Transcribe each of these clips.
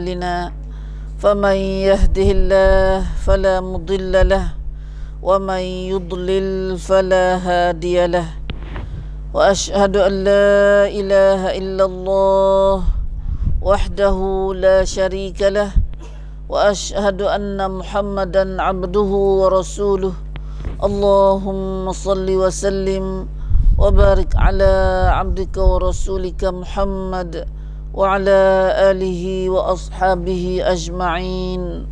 لنا فمن يهده الله فلا مضل له ومن يضلل فلا هادي له وأشهد أن لا إله إلا الله وحده لا شريك له وأشهد أن محمدا عبده ورسوله اللهم صل وسلم وبارك على عبدك ورسولك محمد وعلى آله وأصحابه أجمعين.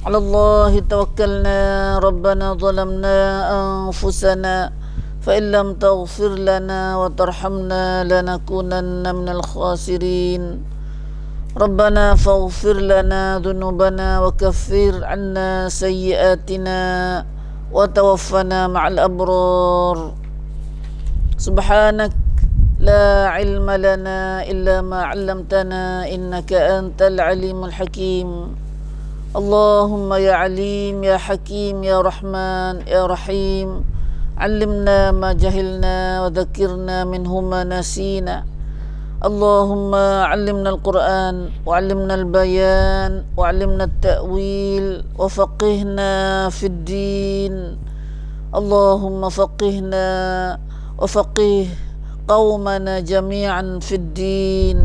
على الله توكلنا ربنا ظلمنا أنفسنا فإن لم تغفر لنا وترحمنا لنكونن من الخاسرين. ربنا فاغفر لنا ذنوبنا وكفر عنا سيئاتنا وتوفنا مع الأبرار. سبحانك لا علم لنا إلا ما علمتنا إنك أنت العليم الحكيم. اللهم يا عليم يا حكيم يا رحمن يا رحيم علمنا ما جهلنا وذكرنا منه ما نسينا. اللهم علمنا القرآن وعلمنا البيان وعلمنا التأويل وفقهنا في الدين. اللهم فقهنا وفقه قومنا جميعا في الدين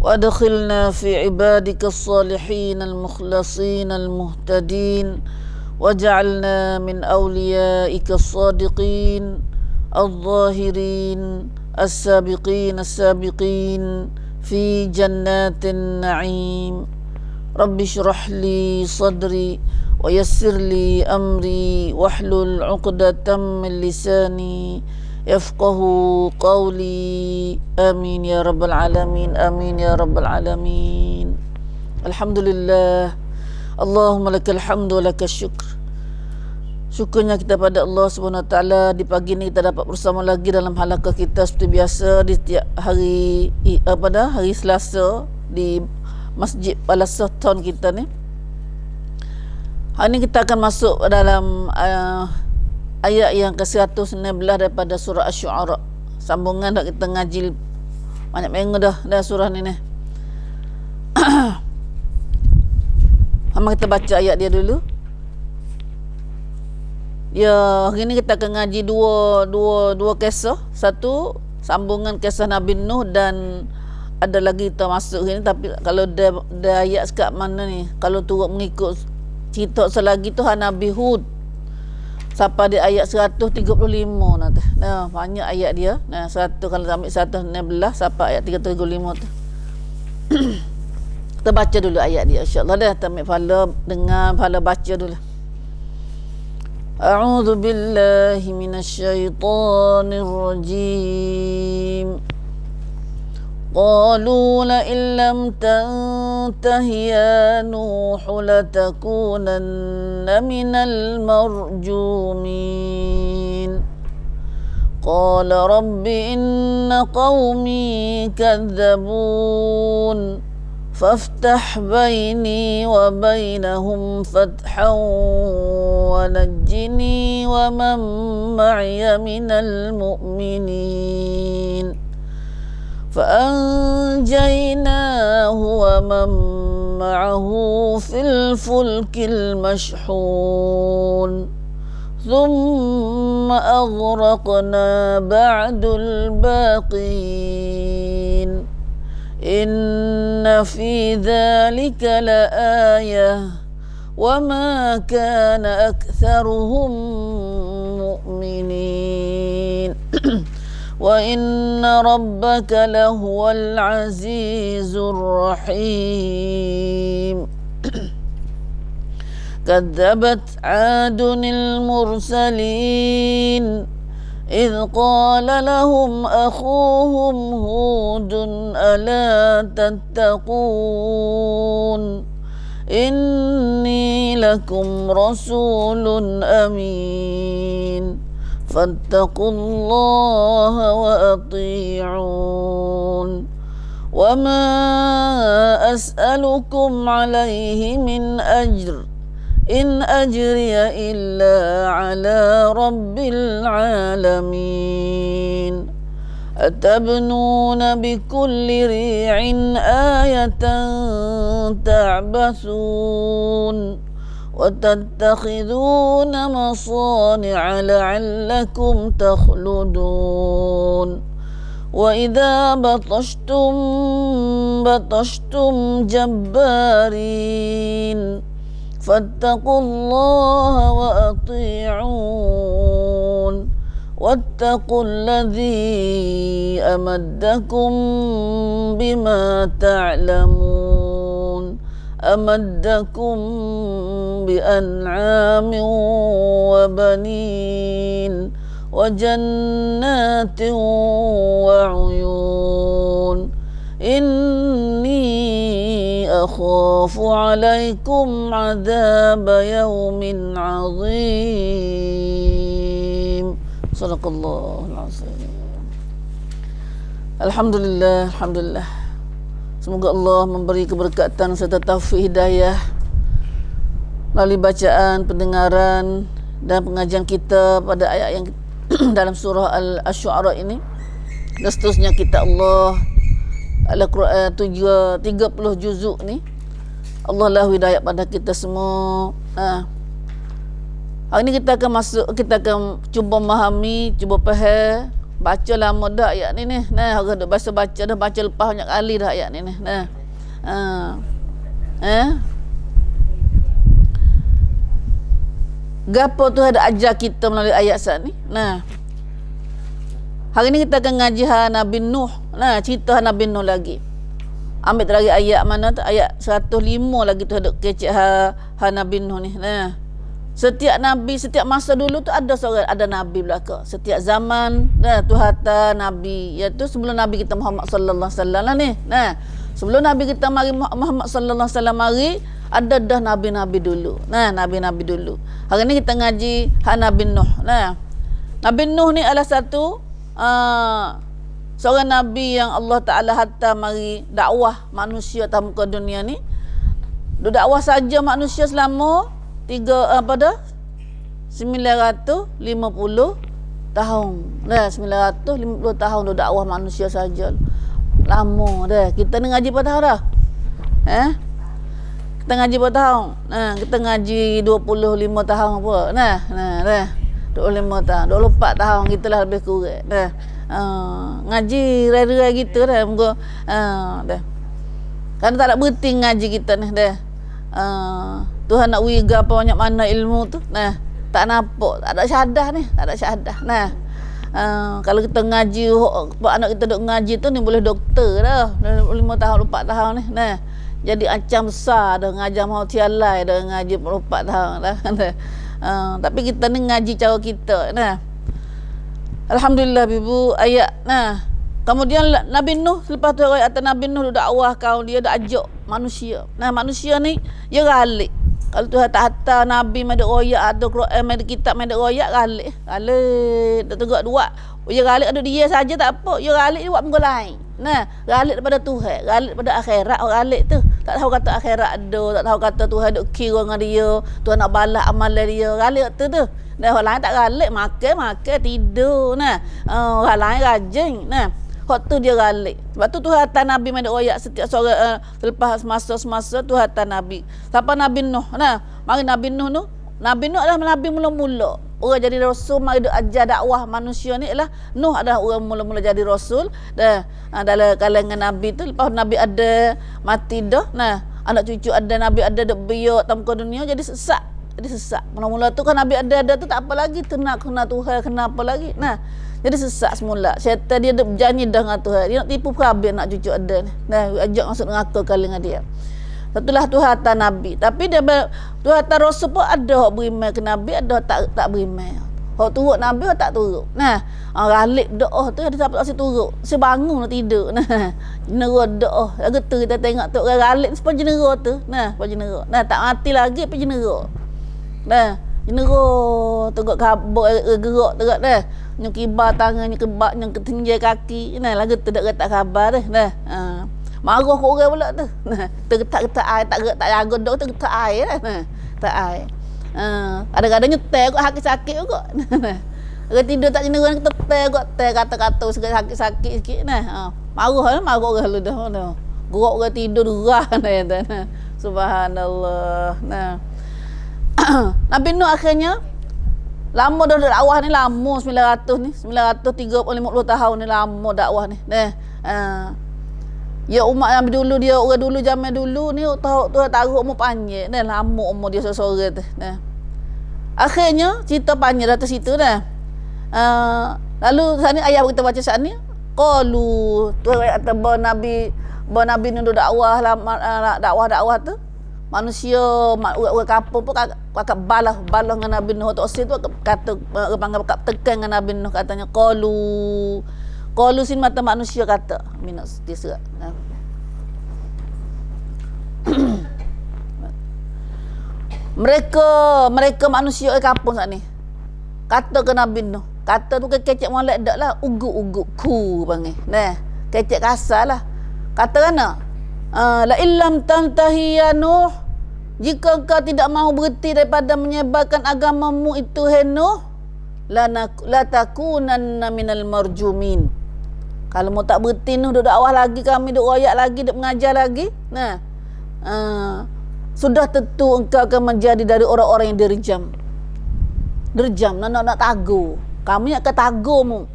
وأدخلنا في عبادك الصالحين المخلصين المهتدين واجعلنا من أوليائك الصادقين الظاهرين السابقين في جنات النعيم. رب اشرح لي صدري ويسر لي أمري واحلل عقدة من لساني يفقه قولي. آمين يا رب العالمين آمين يا رب العالمين. Alhamdulillah, Allahumma lakal hamdu wa lakal syukr. Syukurnya kita pada Allah SWT. Di pagi ini kita dapat bersama lagi dalam halaqah kita seperti biasa di setiap hari hari Selasa di Masjid Palasah Town kita ni. Hari ini kita akan masuk dalam ayat yang ke-119 daripada surah Asy-Syu'ara. Sambungan dah kita ngaji banyak minggu dah surah ni. Mari kita baca ayat dia dulu. Ya, hari ni kita akan ngaji dua kisah. Satu sambungan kisah Nabi Nuh dan ada lagi kita masuk sini, tapi kalau dia ayat sekat mana ni, kalau turut mengikut cerita selagi tu Nabi Hud sampai di ayat 135 nanti. Nah, banyak ayat dia. Nah, kalau ambil 116 sampai ayat 335 tu. Kita baca dulu ayat dia insya-Allah dah. Kita ambil pahala dengar, pahala baca dulu. A'udzu billahi minasyaitonir rajim. قالوا لئن لم تنته يا نوح لتكونن من المرجومين قال رب إن قومي كذبون فافتح بيني وبينهم فتحا ونجني ومن معي من المؤمنين فأنجيناه ومن معه في الفلك المشحون ثم أغرقنا بعد الباقين إن في ذلك لآية وما كان أكثرهم مؤمنين وإن ربك لهو العزيز الرحيم كذبت عاد المرسلين إذ قال لهم أخوهم هود ألا تتقون إني لكم رسول أمين فاتقوا الله وأطيعون وما أسألكم عليه من أجر إن أجري إلا على رب العالمين أتبنون بكل ريع آية تعبثون وتتخذون مصانع لعلكم تخلدون وإذا بطشتم جبارين فاتقوا الله وأطيعون واتقوا الذي أمدكم بما تعلمون أمدكم بأنعام وبنين وجنات وعيون إني أخاف عليكم عذاب يوم عظيم. Sadaqallahul azim. Alhamdulillah, alhamdulillah. Semoga Allah memberi keberkatan serta taufik hidayah melalui bacaan, pendengaran dan pengajian kita pada ayat yang dalam surah Al-Asy'ara ini. Dan seterusnya kita Allah Al-Quran 30 juzuk ni. Allah lah hidayah pada kita semua. Hari ni kita akan cuba memahami, cuba faham. Baca lama dah ayat ni. Nah, orang dah baca dah, baca lepas banyak kali dah ayat ni. Nah. Gapo tu ada ajar kita melalui ayat saat ni. Nah. Hari ni kita akan ngaji Nabi Nuh. Nah, cerita Nabi Nuh lagi. Ambil lagi ayat mana tu? Ayat 105 lagi tu ada kecek Nabi Nuh ni. Nah. Setiap nabi, setiap masa dulu tu ada seorang, ada nabi belaka. Setiap zaman Tuhan nabi, iaitu sebelum nabi kita Muhammad sallallahu alaihi wasallam lah ni. Nah, sebelum nabi kita mari Muhammad sallallahu alaihi wasallam mari, ada dah nabi-nabi dulu. Nah, nabi-nabi dulu. Hari ni kita ngaji Nabi Nuh. Nah, Nabi Nuh ni adalah satu seorang nabi yang Allah Taala hantar mari dakwah manusia atas muka dunia ni. Dakwah saja manusia selama 950 tahun. Dah 950 tahun dah dakwah manusia saja. Lama dah. Kita ni ngaji berapa tahun dah? Kita ngaji berapa tahun? Kita ngaji 25 tahun apa? Dah 25 tahun, 24 tahun kita lah lebih kurang. Dah. Ngaji raya-raya gitu dah. Muka dah. Kan tak nak berhenti ngaji kita ni dah. Tuhan nak wiga apa banyak mana ilmu tu. Nah, tak nampak, tak ada syahadah ni, tak ada syahadah. Nah, kalau kita ngaji, anak kita duk ngaji tu ni boleh doktor dah. 5 tahun, 4 tahun ni. Nah, jadi ancam besar dah ngajar mau tialai dah ngaji 4 tahun dah. Tapi kita ni ngaji cara kita. Nah. Alhamdulillah ibu ayat. Nah, kemudian Nabi Nuh, selepas tu ayat Nabi Nuh dakwah kaum dia, dah ajak manusia. Nah, manusia ni dia galik. Kalau Tuhan tak hantar Nabi ada royak atau Quran ada kitab ada royak galik. Tak tegak dua. Dia galik ada dia saja tak apa. Dia galik dia buat benda lain. Nah, galik daripada Tuhan, galik daripada akhirat. Orang galik tu tak tahu kata akhirat ada, tak tahu kata Tuhan duk kira dengan dia, Tuhan nak balas amalan dia. Galik tu. Nah, orang lain tak galik, makan tidur. Nah, orang lain rajin. Nah, hak tu dia galik. Sebab tu Tuhan hantar Nabi ada royak setiap seorang selepas masa-masa Tuhan hantar Nabi. Siapa Nabi Nuh? Nah, mari Nabi Nuh tu. Nabi Nuh adalah Nabi mula-mula. Orang jadi rasul mari dia ajar dakwah manusia ni ialah Nuh adalah orang mula-mula jadi rasul. Dah dalam kalangan Nabi tu, lepas Nabi ada mati dah. Nah, anak cucu ada, Nabi ada dak biak tanpa dunia jadi sesak. Mula-mula tu kan Nabi ada tu tak apa lagi, tu nak kena Tuhan, kena apa lagi. Nah, jadi sesak semula. Syaitan dia ada berjanji dah dengan Tuhan. Dia nak tipu perhabis nak cucu ada ni. Nah, ajak masuk neraka kali dengan dia. Satulah Tuhan hantar Nabi. Tapi dia Tuhan hantar Rasul pun ada hak beriman ke Nabi, ada tak beriman. Hak turut Nabi, hak tak turut. Nah, ghalib doa tu ada siapa tak si turut. Si bangun nak tidur. Nah, jenera doa. Lagu tu kita tengok tu orang ghalib sepon jenera tu. Nah, sepon jenera. Nah, tak mati lagi pun jenera. Nah, jenera tengok kabut gerak terak dah. Nyuk kibar tangan, nyuk kebak, nyuk ketinjai kaki. Nah, lagu tu dak tak khabar dah. Nah, marah kau orang pula tu. Nah, tergetak-getak air, tak jaga dok tu getak air dah. Nah, tak air. Kadang-kadang nyetel kok sakit-sakit kok. Orang tidur tak cenderung kita teh kata-kata sakit-sakit sikit nah. Marah orang lu dah. Gerak orang tidur derah nah. Subhanallah. Nah. Nabi Nuh akhirnya lama dah dakwah ni, lama 900 ni, 930 50 tahun ni lama dakwah ni. Nah. Ya umat Nabi dulu, dia orang dulu zaman dulu ni taruh umur panjang. Nah, lama umur dia seorang tu. Nah. Akhirnya cerita panjang dah situ dah. Lalu saat ni ayah kita baca saat ni qalu tu kata Nabi Nuh dakwah dakwah tu manusia orang kampung pun kakak balas dengan Nabi Nuh tu tu kata panggil tekan dengan Nabi Nuh katanya qalu sin mata manusia kata minus tisra. mereka manusia orang kampung saat ni kata ke Nabi Nuh, kata tu kecek molek dak lah, uguk ku panggil. Nah, kecek kasar lah. Kata kana, la illam tantahi ya Nuh, jika kau tidak mahu berhenti daripada menyebarkan agamamu itu hai Nuh, la takunanna minal marjumin. Kalau mau tak berhenti Nuh, duk dakwah lagi, kami duk royak lagi, duk mengajar lagi. Nah, sudah tentu engkau akan menjadi dari orang-orang yang dirjam nak tagu. Kami akan tagumu.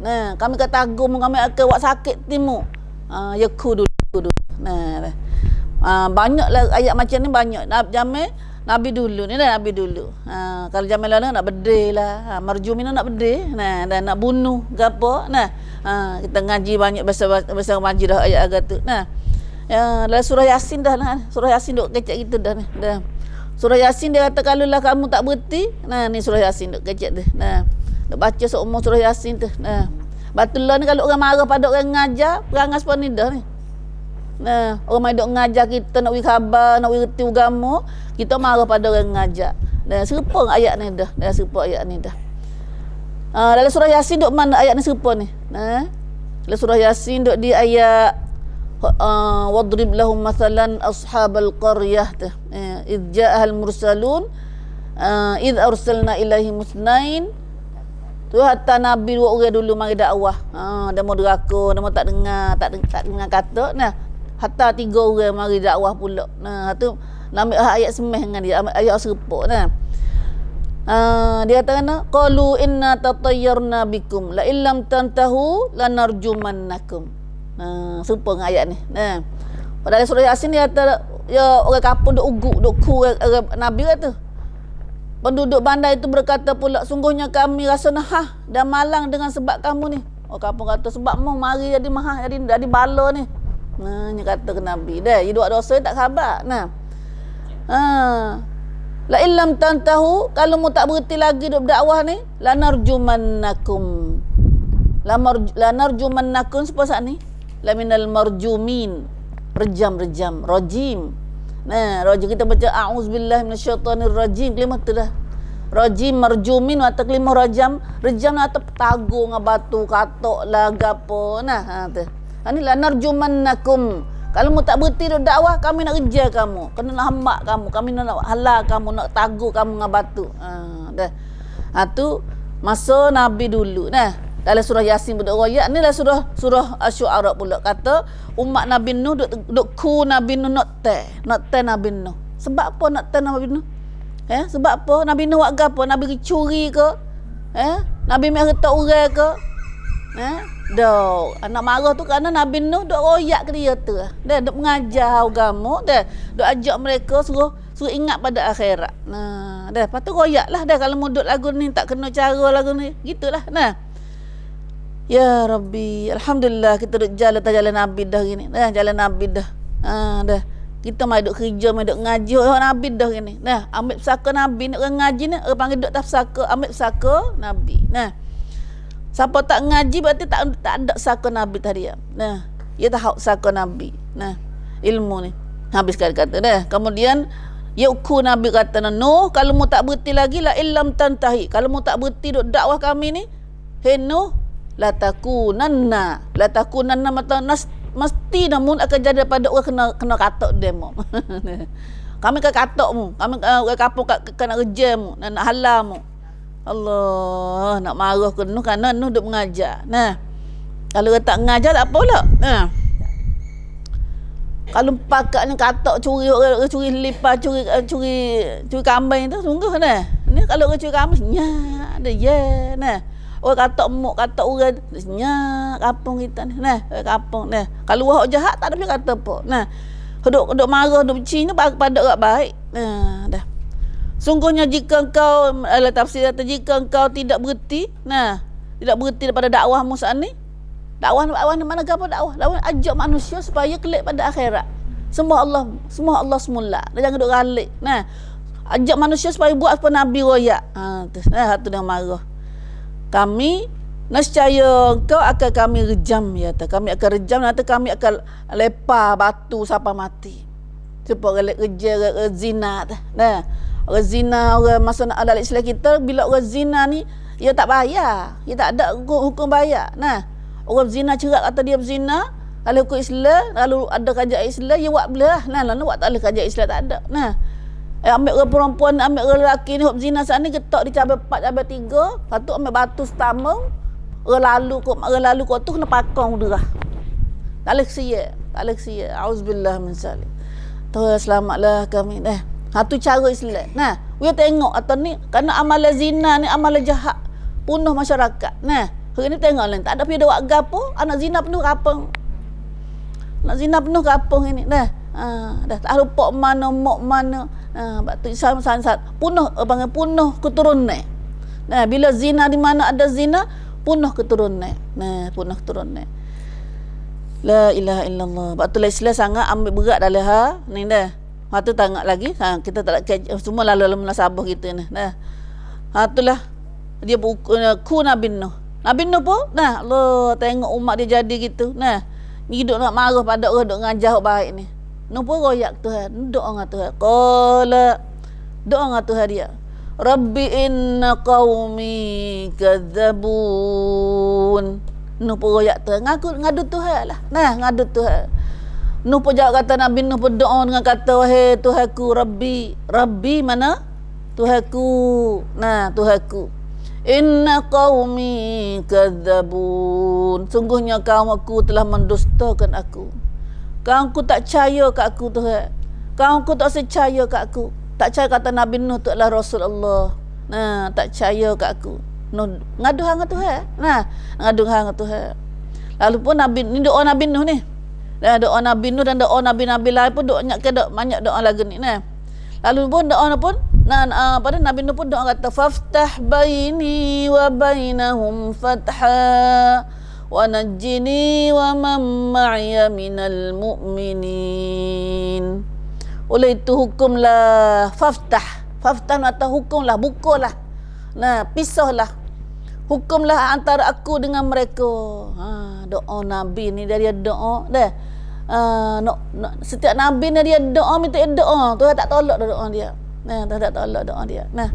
Nah, kami akan tagumu, kami akan buat sakit timu. Ya kudu. Nah. Banyaklah ayat macam ni banyak. Nabi dulu ni dah Nabi dulu. Kalau zaman lalu nak bedil lah. Marjumin nak bedil. Nah, dan nak bunuh ke apa. Nah, kita ngaji banyak bahasa ngaji dah ayat agak tu. Nah. Dalam surah Yasin dah lah. Surah Yasin duk kecek gitu dah ni. Dah. Surah Yasin dia kata kalaulah kamu tak berhenti. Nah, ni surah Yasin duk kecek tu. Nah. Duk baca seumur surah Yasin tu. Nah. Batullah ni kalau orang marah pada orang ngajar, perangai sepan ni dah ni. Nah, orang mai duk ngajar kita nak bagi khabar, nak bagi reti agama, kita marah pada orang ngajar. Dah serupa ayat ni dah. Dah serupa ayat ni dah. Dalam surah Yasin duk mana ayat ni serupa ni? Nah. Dalam surah Yasin duk di ayat wadrib lahum mathalan ashabal qaryah tu. Idh ja'ahal mursalun idh arsalna ilaihim musnain. Tu hatta Nabi dua orang dulu mari dakwah. Dia mau deraka, dia mau tak dengar kata. Nah, hatta 3 orang mari dakwah pula. Nah, tu nama ayat semeh dengan dia, ayat serupa nah. Dia kata kena qalu inna tatayyarna bikum la illam tantahu lanarjumannakum. Serupa dengan ayat ni. Nah. Pada surah Yasin dia kata ya orang kampung duk uguk duk ku Nabi kata. Penduduk bandar itu berkata pula, sungguhnya kami rasa nahah dan malang dengan sebab kamu ni. Orang kampung kata sebab mu mari jadi mahal jadi bala ni. Nah, dia kata ke Nabi dah, dia buat dosa tak khabar. Nah. La illam tantahu, kalau mu tak berhenti lagi duk berdakwah ni, lanarjumannakum. Lanarjumannakum sepa saat ni? La minal marjumin. Rejam, rajim. Nah, rajim kita baca a'udzubillahi minasyaitonir rajim, kalimah tu dah. Rajim marjumin atau kalimah rajam atau tagu dengan batu katok lah gapo. Nah, tu. Ini lanarjumannakum. Kalau mu tak berhenti duk dakwah, kami nak kejar kamu. Kena nak hambak kamu, kami nak halal kamu, nak tagu kamu dengan batu. Dah. Tu masa Nabi dulu. Nah. Dalam surah Yasin berduk royak ni lah surah Asy-Syu'ara pula kata umat Nabi Nuh duk ku Nabi Nuh nak teh Nabi Nuh. Sebab apa nak teh Nabi Nuh? Sebab apa? Nabi Nuh buat apa? Nabi curi ke? Nabi mai harta orang ke? Dah anak marah tu kerana Nabi Nuh duk royak ke dia tu. Dia duk mengajar agama, dia duk ajak mereka suruh ingat pada akhirat. Nah, dah patut royaklah dah kalau mudut lagu ni tak kena cara lagu ni. Gitulah. Nah. Ya Rabbi, alhamdulillah kita duk jalan Nabi dah gini. Dah jalan Nabi dah. Dah. Kita mai duk kerja, mai duk ngaji Nabi dah gini. Nah, ambil pesaka Nabi nak ngaji ni, orang panggil duk tafsaka, ambil pesaka Nabi. Nah. Siapa tak ngaji berarti tak ada pesaka Nabi tadi. Nah, dia tahu pesaka Nabi. Nah, ilmu ni. Habis kata dah. Kemudian Yauku Nabi kata Nuh, kalau mu tak berhenti lagi la illam tantahi. Kalau mu tak berhenti duk dakwah kami ni, hey Nuh, latakunanna mata mesti namun akan jadi pada orang kena katok demo. Kami akan katokmu, kami kapok kena kerjamu, nak halalmu. Allah, nak marah ke Nuh kerana Nuh duk mengajar. Nah, kalau dia tak mengajar tak apa pula. Nah, kalau pakaknya katak curi lipas, curi kambing tu sungguh nah. Ni kalau curi kambing nya ada ya nah. Orang katak muk katak orang nya kampung kita ni. Nah, kampung nah. Kalau orang jahat tak ada boleh kata apa. Nah, duk marah duk benci ni pada orang baik. Nah, dah. Sungguhnya jika engkau tafsir kata jika engkau tidak berhenti, nah, tidak berhenti daripada dakwahmu saat ni. Dakwah ni mana apa dakwah? Dakwah ajak manusia supaya kelak pada akhirat. Semua Allah semula. Dah jangan duk galik. Nah, ajak manusia supaya buat apa Nabi royak. Satu yang marah. Kami nescaya engkau akan kami rejam ya ta. Kami akan rejam nanti kami akan lepar batu sampai mati. Supaya orang kerja zina ta. Nah, orang zina orang masa dalam Islam kita bila orang zina ni dia tak bayar. Dia tak ada hukum bayar. Nah, orang zina cerak kata dia berzina, kalau hukum Islam, kalau ada kerajaan Islam, dia buat belah. Nah, lalu buat tak ada kerajaan Islam tak ada. Nah, ambil orang perempuan, ambil orang lelaki ni, hok zina sana getak di cabai 4, cabai 3, patut ambil batu setamang, orang lalu kau tu kena pakong derah. Tak boleh kesia. Auzubillah min zalik. Tuhan selamatlah kami. Satu cara Islam. Nah, kita tengok atau ni, kerana amalan zina ni amalan jahat, punuh masyarakat. Nah, hari ni tengok lain, tak ada pergi ada warga apa, anak zina penuh kampung. Anak zina penuh kampung ini. Dah tak lupa mana mok mana. Batu sangat punuh keturunan. Nah, bila zina di mana ada zina, punuh keturunan. Nah, punuh keturunan. La ilaha illallah. Batu Islam sangat ambil berat dalam ni dah. Tu tengok lagi. Kita tak nak semua lalu munasabah kita ni. Nah. Itulah dia ku Nabi Nuh. Nabi Nuh pun nah Allah tengok umat dia jadi gitu. Nah, hidup nak marah pada orang duk ngajah baik ni. Nuh pun royak Tuhan, doa dengan Tuhan. Qala doa dengan Tuhan dia. Rabbi inna qaumi kadzabun. Nuh pun royak Tuhan, ngadu Tuhan lah. Nah, ngadu Tuhan. Nuh pun jawab kata Nabi Nuh pun doa dengan kata wahai Tuhanku Rabbi mana? Tuhanku. Nah, Tuhanku. Inna qaumi kadzabun. Sungguhnya kaum aku telah mendustakan aku. Kaum aku tak percaya kat aku Tuhan. Kaum aku tak percaya kat aku. Tak percaya kata Nabi Nuh tu adalah Rasulullah. Nah, tak percaya kat aku. Nuh ngadu hang Tuhan. Nah, ngadu hang Tuhan. Lalu pun Nabi ni doa Nabi Nuh ni. Dan doa Nabi Nuh dan doa nabi-nabi lain pun banyak doa lagi ni. Nah. Lalu pun doa pun pada Nabi Nuh pun doa kata faftah baini wa bainahum fatha wa najjini wa man ma'iya minal mu'minin. Oleh itu hukumlah faftah atau hukumlah, bukalah. Nah, pisahlah. Hukumlah antara aku dengan mereka. Doa Nabi ni dari doa dah. Setiap Nabi ni dia doa minta doa. Tuhan tak tolak doa dia. Nah, Tuhan tak tolak doa dia. Nah,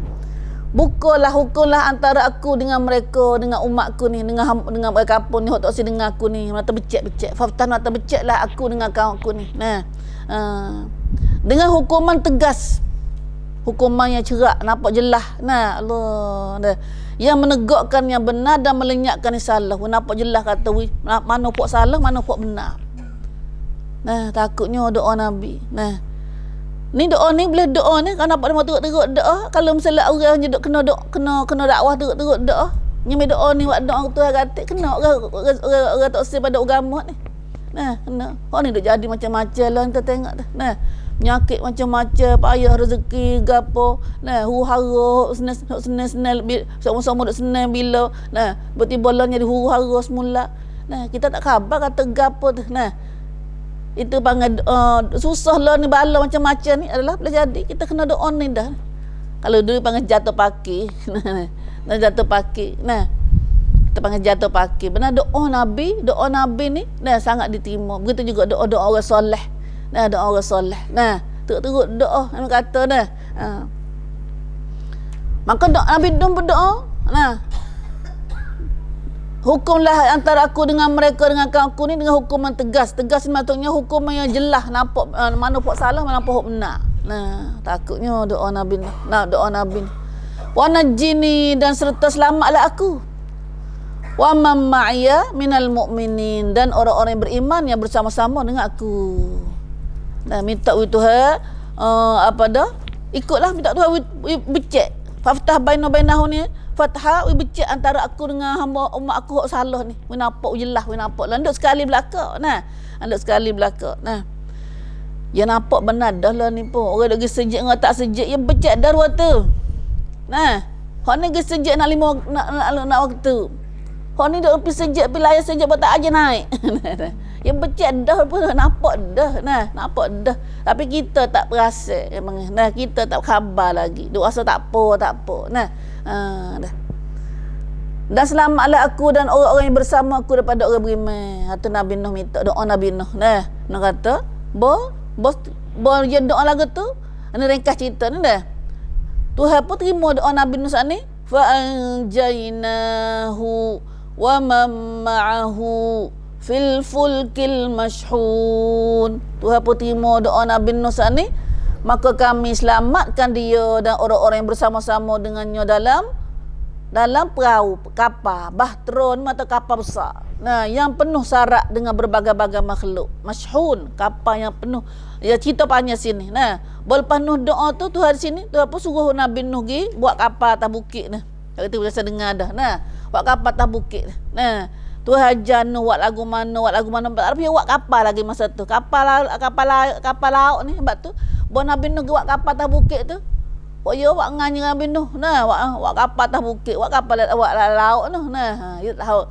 bukalah hukumlah antara aku dengan mereka, dengan umatku ni, dengan mereka kampung ni, hok tak si dengan aku ni, mata becek. Faftan mata beceklah aku dengan kaum aku ni. Nah, dengan hukuman tegas. Hukuman yang cerak, nampak jelas. Nah, Allah dah. Yang menegakkan yang benar dan melenyapkan yang salah. Nampak jelas kata mana pok salah, mana pok benar. Nah, takutnya doa Nabi. Nah, ni doa ni boleh doa ni kan nampak dia mau teruk-teruk doa. Kalau misalnya orang je duk kena dakwah teruk-teruk doa, nyami doa ni buat doa Tuhan kata kena orang tak usah pada agama ni. Nah, kena. Oh ni duk jadi macam-macam lah kita tengok dah. Nah, penyakit macam-macam, payah rezeki gapo. Nah, huru-hara senang sama-sama duk senang bila. Nah, tiba-tiba lah jadi huru-hara semula. Nah, kita tak khabar kata gapo tu. Nah, itu panggil susah lah ni bala macam-macam ni adalah boleh jadi kita kena doa ni dah. Kalau dulu panggil jatuh paki. Nah, jatuh paki. Nah, kita panggil jatuh paki. Benar doa Nabi ni nah sangat diterima. Begitu juga doa-doa orang soleh. Nah, doa orang soleh. Nah, teruk-teruk doa yang kata dah. Maka doa Nabi Nuh berdoa. Nah, hukumlah antara aku dengan mereka, dengan kaumku ni dengan hukuman tegas. Tegas ni maksudnya hukuman yang jelas, nampak mana pok salah, mana pok benar. Nah, takutnya doa Nabi ni. Nah, doa Nabi ni. Wa najjini, dan serta selamatlah aku. Wa man ma'iya minal mu'minin, dan orang-orang yang beriman yang bersama-sama dengan aku. Nah, minta Tuhan apa dah? Ikutlah minta Tuhan becek. Faftah bainahu ni, fathah becek antara aku dengan hamba umat aku hok salah ni. We nampak jelas, we nampak landuk sekali belaka. Nah, landuk sekali belaka. Nah, ya nampak benar dah lah ni pun. Orang dah sejak dengan tak sejak, ya becek dah waktu. Nah, hok ni sejak nak nak waktu. Hok ni duk pergi sejak pilayah sejak tak aja naik. Ya becek dah pun nampak dah. Nah, nampak dah. Tapi kita tak perasan memang. Nah, kita tak khabar lagi. Duk rasa tak apa. Nah, dah. Dan selamatlah aku dan orang-orang yang bersama aku daripada orang beriman. Atau Nabi Nuh minta doa Nabi Nuh. Nah, nak kata, bos je doa lagu tu. Ini ringkas cerita ni dah. Tuhan pun terima doa Nabi Nuh saat ni. Fa anjaynahu wa man ma'ahu fil fulkil mashhun. Tuhan pun terima doa Nabi Nuh saat ni, maka kami selamatkan dia dan orang-orang yang bersama-sama dengannya dalam perahu kapal bahtron, mata kapal besar. Nah, yang penuh syarat dengan berbagai-bagai makhluk. Mashhun, kapal yang penuh. Ya, cerita panjang sini. Nah, lepas Nuh doa tu Tuhan di sini, Tuhan pun suruh Nabi Nuh pergi buat kapal atas bukit nah. Kita biasa dengar dah. Nah, buat kapal atas bukit. Nah, Tuhan ajar Nuh buat lagu mana. Tapi buat kapal lagi masa tu. Kapal laut ni sebab tu buat Nabi Nuh buat kapal atas bukit tu. Buat nganya Nabi Nuh. Nah, buat kapal atas bukit, buat kapal buat laut tu. Nah, you tahu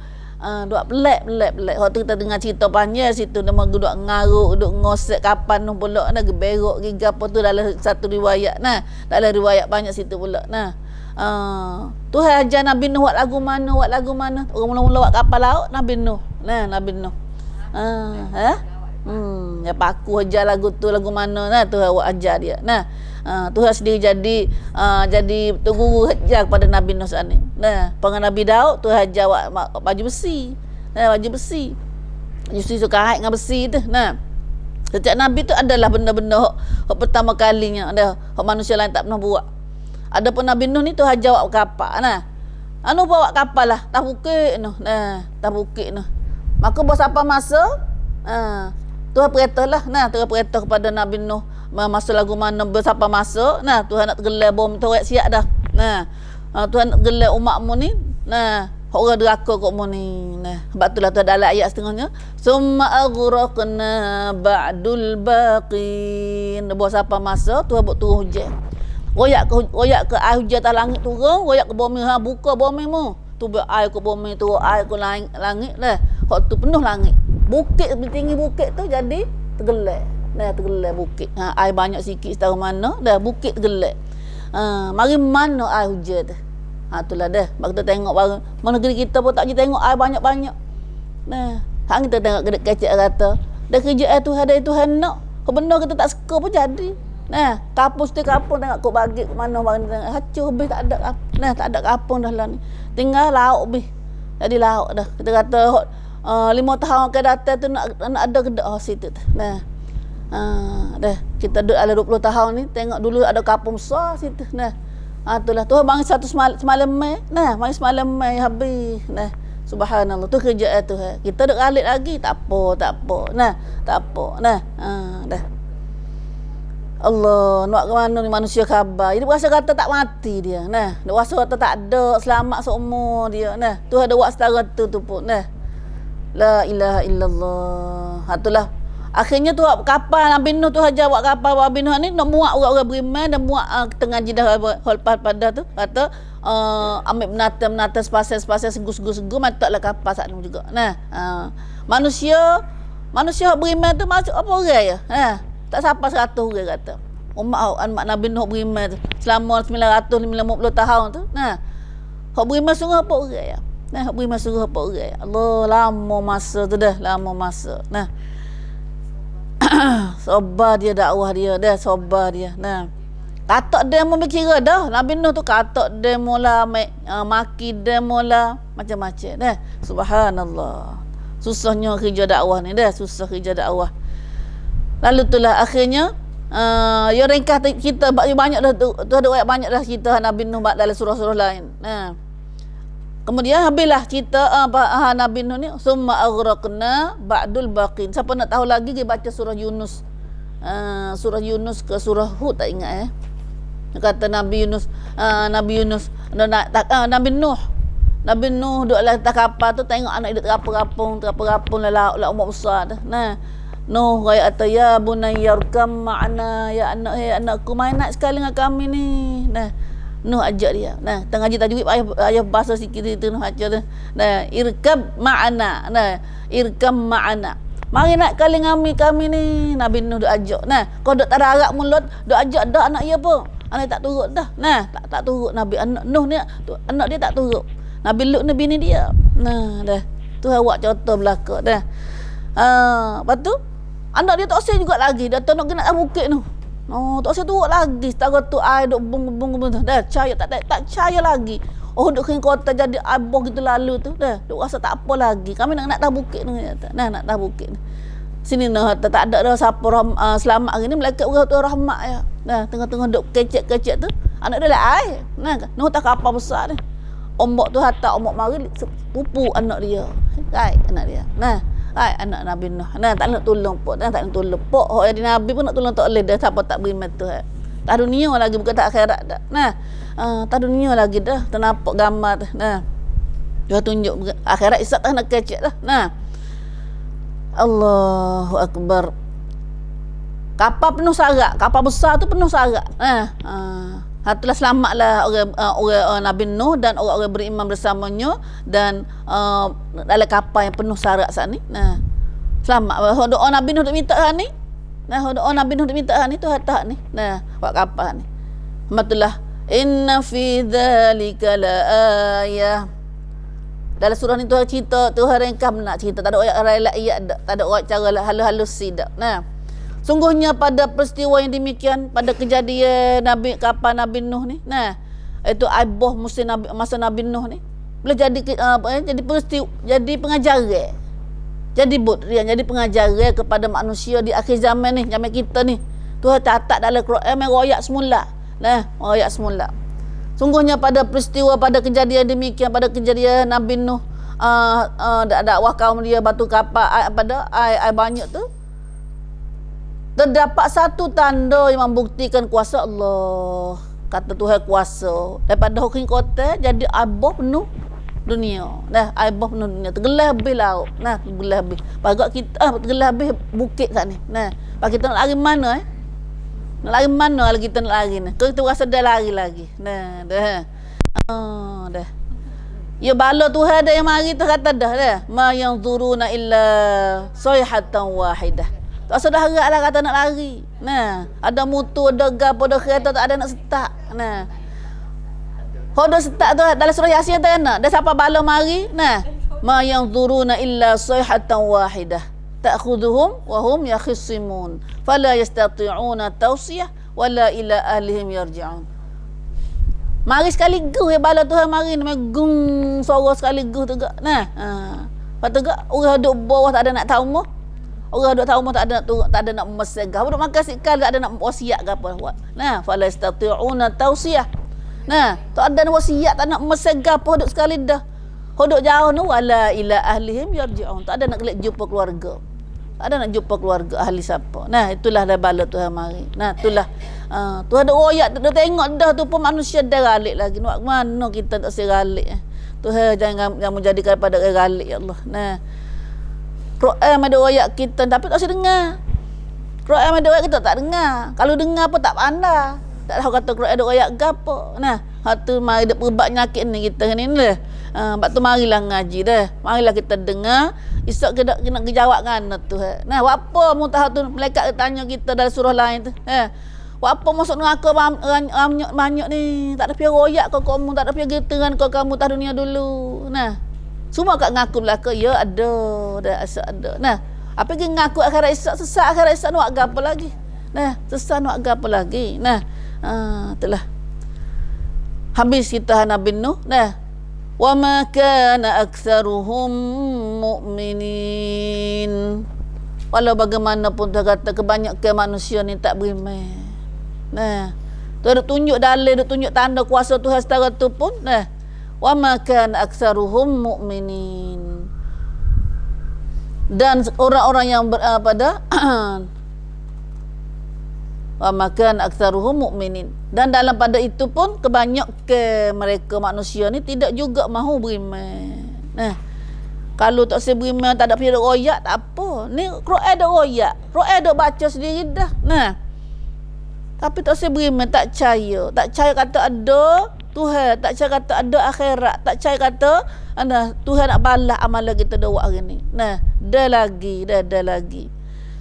duk pelik. Waktu kita dengar cerita panjang situ dia duk ngaruk, duk ngosek kapal Nuh pula. Nah, berok gigi apa tu dalam satu riwayat. Nah, dalam riwayat banyak situ pula. Nah, Tuhan ajar Nabi Nuh buat lagu mana. Orang mula-mula buat kapal laut Nabi Nuh. Nah, Nabi Nuh. Ya paku ajar lagu tu lagu mana. Nah, Tuhan ajar dia. Nah, Tuhan sendiri jadi guru ajar kepada Nabi Nuh saat ni. Nah, pengen Nabi Daud Tuhan ajar buat baju besi. Nah, baju besi suka kait dengan besi tu. Nah, setiap Nabi tu adalah benda-benda hok pertama kalinya ada hok manusia lain tak pernah buat. Adapun Nabi Nuh ni tu ajar buat kapal. Nah, bawa kapal lah tak bukit noh. Nah, tak bukit noh. Maka bos apa masa Tuhan perintahlah. Nah, Tuhan perintah kepada Nabi Nuh masa lagu mana bersapa masa. Nah, Tuhan nak gelar bom tu siap dah. Nah, Tuhan nak gelar umatmu ni. Nah, orang deraka kat mu ni. Nah, sebab itulah tu ada ayat setengahnya. Summa aghraqna ba'dul baqin. Bersapa masa Tuhan buat turun hujan. Royak ke air hujan atas langit turun, royak ke bumi, buka bumi mu. Tu air ke bumi, tu air ke langit lah. Hak tu penuh langit. Bukit tinggi bukit tu jadi tergelak. Nah, tergelak bukit. Air banyak sikit tahu mana, dah bukit tergelak. Mari mana air hujan tu. Itulah dah. Bak kita tengok baru. Mana negeri kita pun tak je tengok air banyak-banyak. Nah, hang kita tengok kedek kecek kata, dah kerja air Tuhan dah Tuhan nak. Benda kita tak suka pun jadi. Nah, kampung tengok kau bagi ke mana tengok hancur habis tak ada. Nah, tak ada kampung dah lah ni. Tinggal laut habis. Jadi laut dah. Kita kata 5 tahun akan datang tu nak ada kedak situ tu. Nah. Dah kita duduk ada 20 tahun ni tengok dulu ada kampung besar situ. Nah. Itulah Tuhan bagi satu semalam mai. Nah, mari semalam mai habis. Nah, subhanallah tu kerja Tuhan. Kita duk alik lagi tak apa. Nah, tak apa. Nah, dah. Allah, nak ke mana ni manusia khabar. Jadi berasa kata tak mati dia. Nah, dia rasa kata tak ada selamat seumur dia. Nah, Tuhan ada buat setara tu pun. Nah. La ilaha illallah. Itulah. Akhirnya tu kapal Nabi Nuh tu ajar buat kapal Nabi Nuh ni nak muat orang-orang beriman dan muat tengah jidah holpal pada tu kata ambil menata spasial segu mataklah kapal saat ni juga. Nah, manusia beriman tu masuk apa orang ya? Tak sampai 100 orang kata. Umat Nabi Nuh beriman tu selama 950 tahun tu. Nah, hak beriman sungguh apa orang ya? Nah, hak beriman sungguh apa orang ya? Allah, lama masa tu dah, lama masa. Nah, sabar dia dakwah dia dah, sabar dia. Nah, katak dia mau berkira dah. Nabi Nuh tu katak dia mula maki dia mula macam-macam dah. Subhanallah. Susahnya kerja dakwah ni dah, susah kerja dakwah. Lalu itulah akhirnya Ya ringkas kita banyak dah tu ada ayat banyak dah cerita Nabi Nuh dalam surah-surah lain. Kemudian habislah cerita Nabi Nuh ni, summa aghraqna ba'dul baqin. Siapa nak tahu lagi dia baca surah Yunus. Surah Yunus ke surah Hud tak ingat kata Nabi Yunus Nabi Nuh duduk dalam atas kapal tu, tengok anak dia terapung lah laut umat besar dah. Nuh kaya kata, ya bunayyarkam ma'ana, ya anakku main nak sekali dengan kami ni. Nuh ajak dia. Tengah ngaji tajwid ayah bahasa sikit itu Nuh ajak dia. Irkab ma'ana. Irkam ma'ana. Mari nak kali ngami kami ni. Nabi Nuh duk ajak. Kau duk tak ada harap mulut, duk ajak dah anak dia apa? Anak tak turut dah. Tak turut Nabi Nuh ni, anak dia tak turut. Nabi Lut ni bini dia. Dah. Tu awak contoh belaka dah. Lepas tu anak dia tak usah juga lagi. Dia tak nak kena bukit tu. Tak usah turut lagi. Setara tu air duk bung dah. Cahaya tak cahaya lagi. Duk kering kota jadi aboh gitu lalu tu dah. Duk rasa tak apa lagi. Kami nak tahu bukit ni. Nak tahu bukit ni. Sini tak ada dah siapa selamat hari ni, malaikat tu rahmat ya. Tengah-tengah duk kecek-kecek tu, anak dia lah air. Nuh tak kapal besar ni. Ombak tu hantar ombak mari pupu anak dia. Anak dia. Anak Nabi Nuh. Tak nak tolong pok, tak nak tolong pok. Hak jadi Nabi pun nak tolong tak boleh dah, siapa tak beri mata. Tak dunia lagi, bukan tak akhirat dah. Tak dunia lagi dah, ternampak gambar dah. Dia tunjuk akhirat Isyak tak nak kecek dah. Allahu Akbar. Kapal penuh sarak, kapal besar tu penuh sarak. Itulah selamatlah orang Nabi Nuh dan orang-orang beriman bersamanya dan dalam kapal yang penuh sarak saat ni. Selamat. Doa Nabi Nuh duk minta ni. Doa Nabi Nuh duk minta ni tu hatak ni. Buat kapal ni. Alhamdulillah. Inna fi dzalika la ayah. Dalam surah ni tu cerita tu ringkam nak cerita, tak ada ayat tak ada cara halus-halus dak. Sungguhnya pada peristiwa yang demikian, pada kejadian kapal Nabi Nuh ni, itu aibah masa Nabi Nuh ni boleh jadi jadi peristiwa, jadi pengajaran, jadi budrian, jadi pengajaran kepada manusia di akhir zaman ni, zaman kita ni. Tuhan catat dalam Quran royak semula. Royak semula. Sungguhnya pada peristiwa, pada kejadian demikian, pada kejadian Nabi Nuh dakwah kaum dia batu kapal pada air banyak tu, terdapat satu tanda yang membuktikan kuasa Allah. Kata Tuhan kuasa. Daripada hukum kota jadi aibah penuh dunia. Aibah penuh dunia. Tergelah habis laut. Tergelah habis. Pagak kita tergelah habis bukit kat ni. Pak kita nak lari mana Nak lari mana kalau kita nak lari ni? Kita rasa dah lari lagi. Dah. Dah. Ya bala Tuhan ada yang mari tu kata dah. Ma yanzuruna illa sayhatan wahidah. Tak sudah harap lah kata nak lari. Ada motor, ada gap, ada kereta, tak ada nak start. Kalau start tu dalam surah Yasin tak nak. Dah siapa bala mari. Ma yanzuruna illa sayhatan wahidah. Ta'khudhuhum wa hum yakhisimun. Fala yastati'una tawsiyah wala ila ahlihim yarji'un. Mari sekali gu ya bala Tuhan mari ni gung suara sekali gu tu gak. Lepas tu gak orang duduk bawah tak ada nak tahu mu. Orang duduk tahu mu tak ada nak mesegah. Duduk makan sikal tak ada nak wasiat ke apa buat. Fala yastati'una tawsiyah. Tak ada nak wasiat, tak nak mesegah apa duduk sekali dah. Duduk jauh tu wala ila ahlihim yarji'un. Tak ada nak kelak jumpa keluarga. Tak ada nak jumpa keluarga ahli siapa. Itulah dah bala Tuhan mari. Itulah Tuhan ada royak, dia tengok dah tu pun manusia dah galik lagi. Nak mana kita tak seralik. Tuhan jangan menjadikan pada galik ya Allah. Quran ada royak kita tapi tak usah dengar. Quran ada royak kita tak dengar. Kalau dengar pun tak pandai. Tak tahu kata Quran ada royak gapo. Hatu mari dak perbat nyakit ni kita ni lah. Sebab tu marilah ngaji dah. Marilah kita dengar. Esok kita nak jawab kan tu. Apa mu tahu tu malaikat tanya kita dalam surah lain tu. Apa maksud neraka banyak ni? Tak ada pihak royak kau kamu, tak ada pihak getaran kau kamu tak dunia dulu. Semua kat ngaku belaka ya ada, dah asal ada. Apa yang ngaku akhirat esok sesat akhirat esok nak apa lagi? Sesat nak apa lagi? Itulah. Habis kita Nabi Nuh. Wa ma kana aktsaruhum mu'minin. Walau bagaimanapun Tuhan kata kebanyakan manusia ni tak beriman. Nah, Tuhan tunjuk dalil, tunjuk tanda kuasa Tuhan setara tu pun. Nah, wa ma kana aktsaruhum mu'minin. Dan orang-orang yang pada wa ma kana aktsaruhum mu'minin. Dan dalam pada itu pun kebanyakan mereka manusia ni tidak juga mahu beriman. Nah, kalau tak saya beriman, tak ada pihak royak, tak apa. Ni Quran ada royak. Quran ada baca sendiri dah. Nah, tapi tak saya beriman, tak percaya. Tak percaya kata ada Tuhan. Tak percaya kata ada akhirat. Tak percaya kata Tuhan nak balas amalan kita dah buat hari ni. Nah, dah lagi.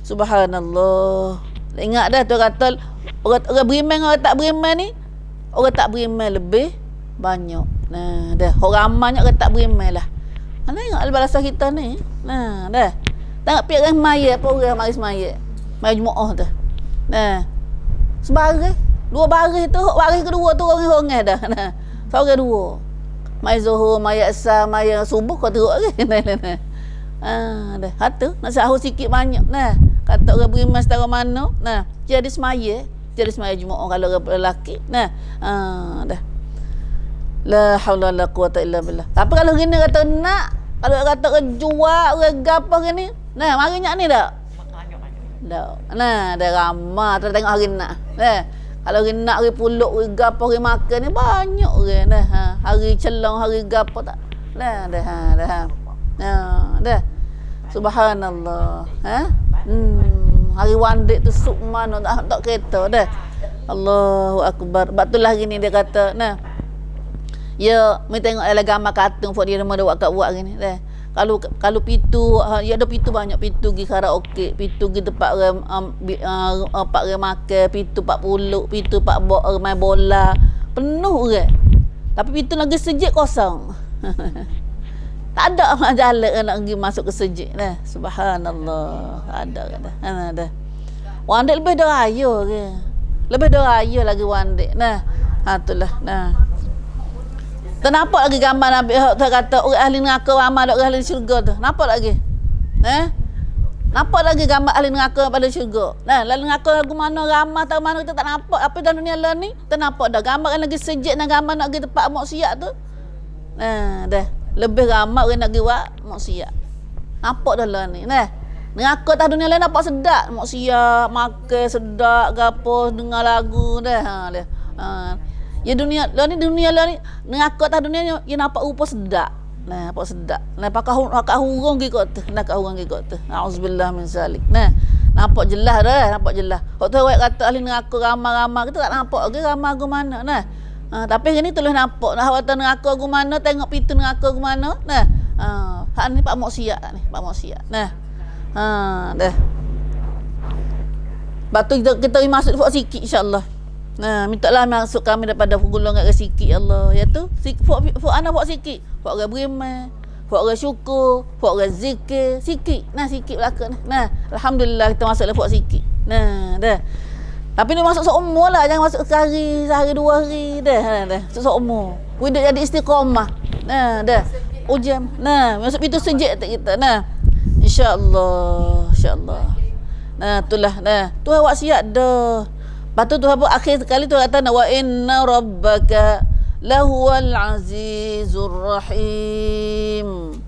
Subhanallah. Ingat dah tu kata orang beriman, orang tak beriman ni. Orang tak beriman lebih banyak. Nah, dah. Orang ramai orang tak beriman lah. Mana ingat balasan kita ni? Nah, dah. Tengok pihak orang semaya, apa orang mari semaya. Mari Jumaat tu. Nah. Sebaris. 2 baris tu, baris kedua tu orang-orang dah. Nah. Seorang 2. Mai Zuhur, mai Asar, mai subuh kau teruk lagi. Nah. Dah. Hatu nak sahur sikit banyak. Nah. Kata orang beriman setara mana? Nah, jadi semaya Jumaat kalau orang lelaki. Nah. Dah. La haula wala quwata illa billah. Tapi kalau gini kata nak, kalau kata jual orang gapo gini, nah mari nyak ni dak. Dak. Nah, dah ramai tu tengok hari nak. Nah, kalau hari nak hari puluk hari gapo hari makan ni banyak orang dah. Hari celong hari gapo tak. Dah. Dah. Subhanallah. Hari wandik tu suk mana tak kereta dah. Allahu akbar. Batulah gini dia kata, nah. Ya, mai tengok dalam gambar kartun fok dia rumah dia buat gini dah. Kalau pitu, ya ada pitu banyak, pitu pergi karaoke, pitu pergi tempat pak makan, pitu pak puluk, pitu pak main bola, penuh orang. Tapi pitu lagi sejik kosong. Tak ada orang jalan nak pergi masuk ke sejik dah. Subhanallah. Ada dah. Wandek lebih dah raya ke. Lebih dah raya lagi wandek. Nah, itulah. Nah. Nampak lagi gambar Nabi kata orang ahli neraka ramai orang ahli syurga tu. Nampak lagi? Nampak lagi gambar ahli neraka pada syurga. Nah, ahli neraka lagu mana ramai tahu mana kita tak nampak. Apa dalam dunia lain ni? Tak nampak dah. Gambar kan lagi sejik dan gambar nak pergi tempat maksiat tu. Nah, dah. Lebih ramai orang nak pergi buat maksiat. Nampak dah lah ni. Nah. Neraka tak dunia lain nampak sedap. Maksiat, makan sedap, gapo, dengar lagu dah. Dah. Ya dunia ni neraka atas dunia ni nampak rupa sedap. Nah, nampak sedap. Nah, pakai hurung gigok tu. Nak hurung gigok tu. Auzubillah min zalik. Nah, nampak jelas dah, nampak jelas. Hok tu awak kata ahli neraka ramai-ramai kita tak nampak lagi ramai ke mana. Nah. Tapi hari ni tulis nampak. Nah, awak tahu neraka ke mana, tengok pintu neraka ke mana. Nah. Hak ni pak maksiat ni, pak maksiat. Nah. Dah. Batu kita masuk fok sikit insya-Allah. Nah, mintalah masuk kami daripada golongan rezeki Allah. Iaitu fok ana fok sikit. Fok orang beriman, fok orang syukur, fok orang zikir, sikit. Nah, sikit belaka ni. Nah, alhamdulillah kita masuk fok sikit. Nah, dah. Tapi ni masuk seumur lah, jangan masuk sehari 2 hari dah. Seumur. Hidup jadi istiqamah. Nah, dah. Ujian. Nah, masuk pintu sejik tak kita. Nah. Insya-Allah. Nah, itulah. Nah, Tuhan buat siap dah. Lepas tu Tuhan akhir sekali tu kata wa inna rabbaka lahuwal azizur rahim.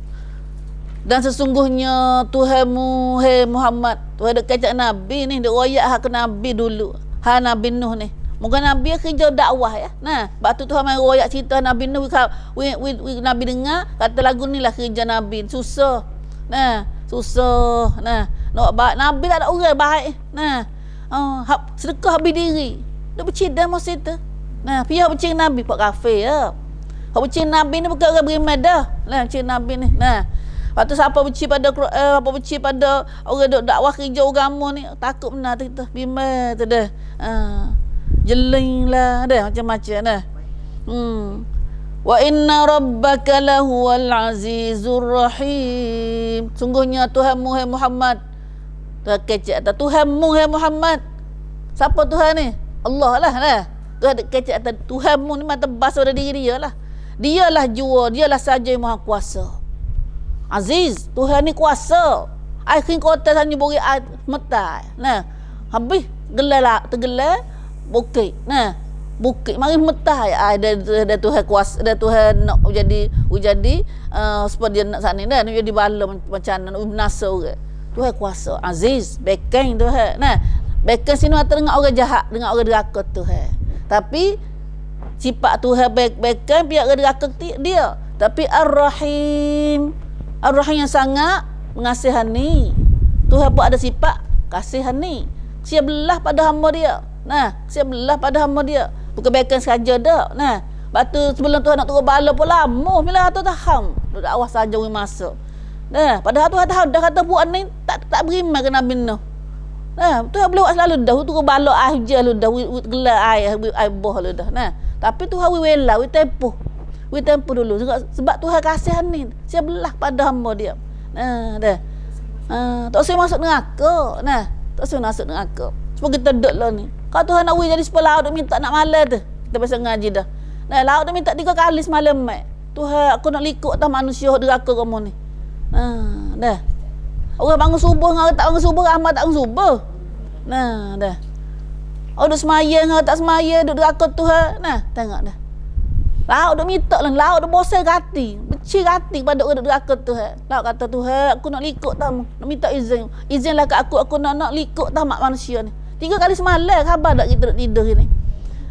Dan sesungguhnya Tuhanmu, hai Muhammad, Tuhan ada kacak Nabi ni, dia royak hak Nabi dulu. Ha Nabi Nuh ni. Mungkin Nabi kerja dakwah ya. Nah, lepas tu Tuhan main royak cerita Nabi Nuh, Nabi dengar kata lagu ni lah kerja Nabi. Susah. Nah, susah. Nah, nak Nabi tak ada orang baik. Nah, sedekah habis diri. Dia bercinta masa tu. Nah, pihak bercinta Nabi pak kafir ya. Hak bercinta Nabi ni bukan orang beriman dah. Nah, bercinta Nabi ni. Nah, lepas tu siapa bercinta pada Quran, apa bercinta pada orang duk dakwah kerja agama ni, takut benar kita. Bimbang tu dah. Jeling lah dah macam-macam dah. Wa inna rabbaka lahuwal azizur rahim. Sungguhnya Tuhanmu hai Muhammad. Kecek atas Tuhanmu hai Muhammad. Siapa Tuhan ni? Allah lah. Tuhan kecek atas Tuhanmu ni mata bahasa pada diri dia lah. Dialah jua, dialah saja yang maha kuasa. Aziz, Tuhan ni kuasa. Ai king kota tanya bori ai mata. Nah, habis gelar tergelar bukit. Nah, bukit mari mata ai ada Tuhan kuasa, ada Tuhan nak jadi supaya dia nak sana dah nak jadi bala macam nak binasa orang. Tuhan kuasa, aziz, beken Tuhan. Nah, beken sini mata dengan orang jahat, dengan orang deraka Tuhan. Tapi sifat Tuhan beken pihak orang deraka dia. Tapi Ar-Rahim. Ar-Rahim yang sangat mengasihani. Tuhan pun ada sifat kasihani. Sia belah pada hamba dia. Nah, sia belah pada hamba dia. Bukan beken saja dak. Nah, batu sebelum Tuhan nak turun bala pun lama bila tu taham. Duduk awas saja we masuk. Nah, padahal Tuhan tahu dah kata buat ni tak beriman ke Nabi Nuh. Nah, Tuhan belum selalu dah turun bala air je lu dah gelar air boh lu dah. Nah, tapi Tuhan we wela we tempuh. We tempuh dulu sebab Tuhan kasihani. Sia belah pada hamba dia. Nah, dah. Tak usah masuk neraka. Nah, tak usah masuk neraka. Sebab kita duduk lah ni. Kalau Tuhan nak jadi sebelah laut minta nak malam tu. Kita biasa ngaji dah. Nah, laut tu minta 3 kali semalam mat. Tuhan aku nak likut atas manusia deraka kamu ni. Dah. Orang bangun subuh dengan orang tak bangun subuh, ramai tak bangun subuh. Nah, dah. Orang duduk semaya dengan orang tak semaya, duduk deraka Tuhan. Nah, tengok dah. Laut duk minta lah, laut duk bosan hati, benci hati pada orang duk deraka Tuhan. Laut kata Tuhan, aku nak likut tamu, nak minta izin. Izinlah kat aku nak likut tamak manusia ni. 3 kali semalam khabar tak kita duk tidur ni.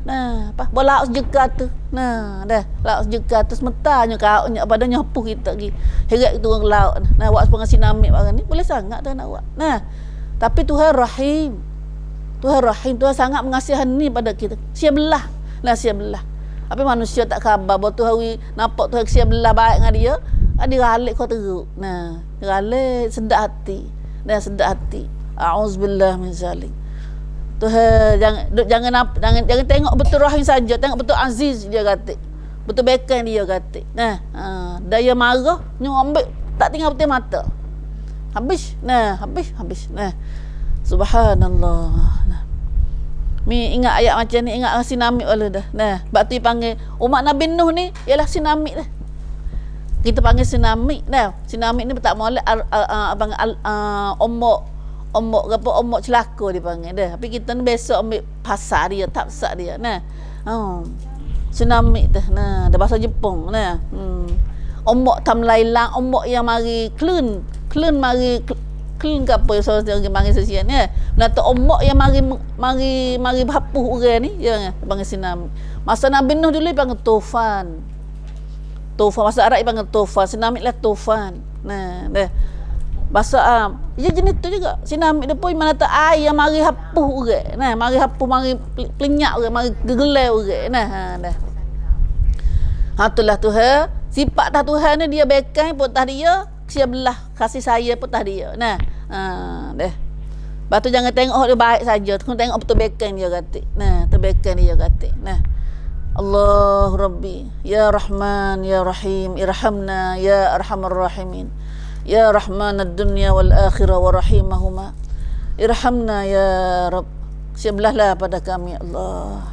Nah, apa bola laut sejeka tu. Nah, dah laut sejeka tu sementanya kau pada nyapu kita lagi. Heret turun ke laut. Nah, buat pengasih namik barang ni boleh sangat dah nak buat. Nah, tapi Tuhan Rahim. Tuhan Rahim, Tuhan sangat mengasihani pada kita. Sia belah. Nah, sia belah. Tapi manusia tak khabar bahawa Tuhan nampak Tuhan sia belah baik dengan dia. Dia ralik kau teruk. Nah, ralik sedap hati. Nah, sedap hati. A'udzubillah min zalik. Tuhan jangan tengok betul Rahim saja, tengok betul Aziz dia kata. Betul beken dia kata. Nah, daya marah ni ambil tak tinggal betul mata. Habis. Nah, habis. Nah. Subhanallah. Nah. Mi ingat ayat macam ni, ingat sinamik wala dah. Nah, bab tu panggil umat Nabi Nuh ni ialah sinamik dah. Kita panggil sinamik dah. Sinamik ni tak molek abang ombok celaka dipanggil dah. Tapi kita ni besok ambil pasar dia, tak besar dia. Nah. Tsunami dah. Nah, dah bahasa Jepun. Nah. Ombok tamlailang, ombok yang mari klun mari klun ke apa so dia panggil sesian ya. Nah, tu ombok yang mari hapuh orang ni dia panggil tsunami. Masa Nabi Nuh dulu dia panggil tufan. Masa Arab dia panggil tufan, tsunami lah tufan. Nah, dah. Bahasa ya jenis tu juga. Sinamik dia pun mana tak air yang mari hapuh orang. Nah, mari hapuh, mari pelenyak orang, mari gegelai orang. Nah, dah. Itulah Tuhan. Sifat dah Tuhan ni dia bekai pun tah dia, sia belah kasih saya pun tah dia. Nah, dah. Lepas tu jangan tengok dia baik saja, tengok betul bekai dia kata. Nah, terbekai dia kata. Nah. Allah Rabbi, ya Rahman, ya Rahim, irhamna ya Arhamar Rahimin. Ya Rahman ad-dunya wal akhirah wa rahimahuma. Irhamna ya Rabb. Sebelahlah pada kami Allah.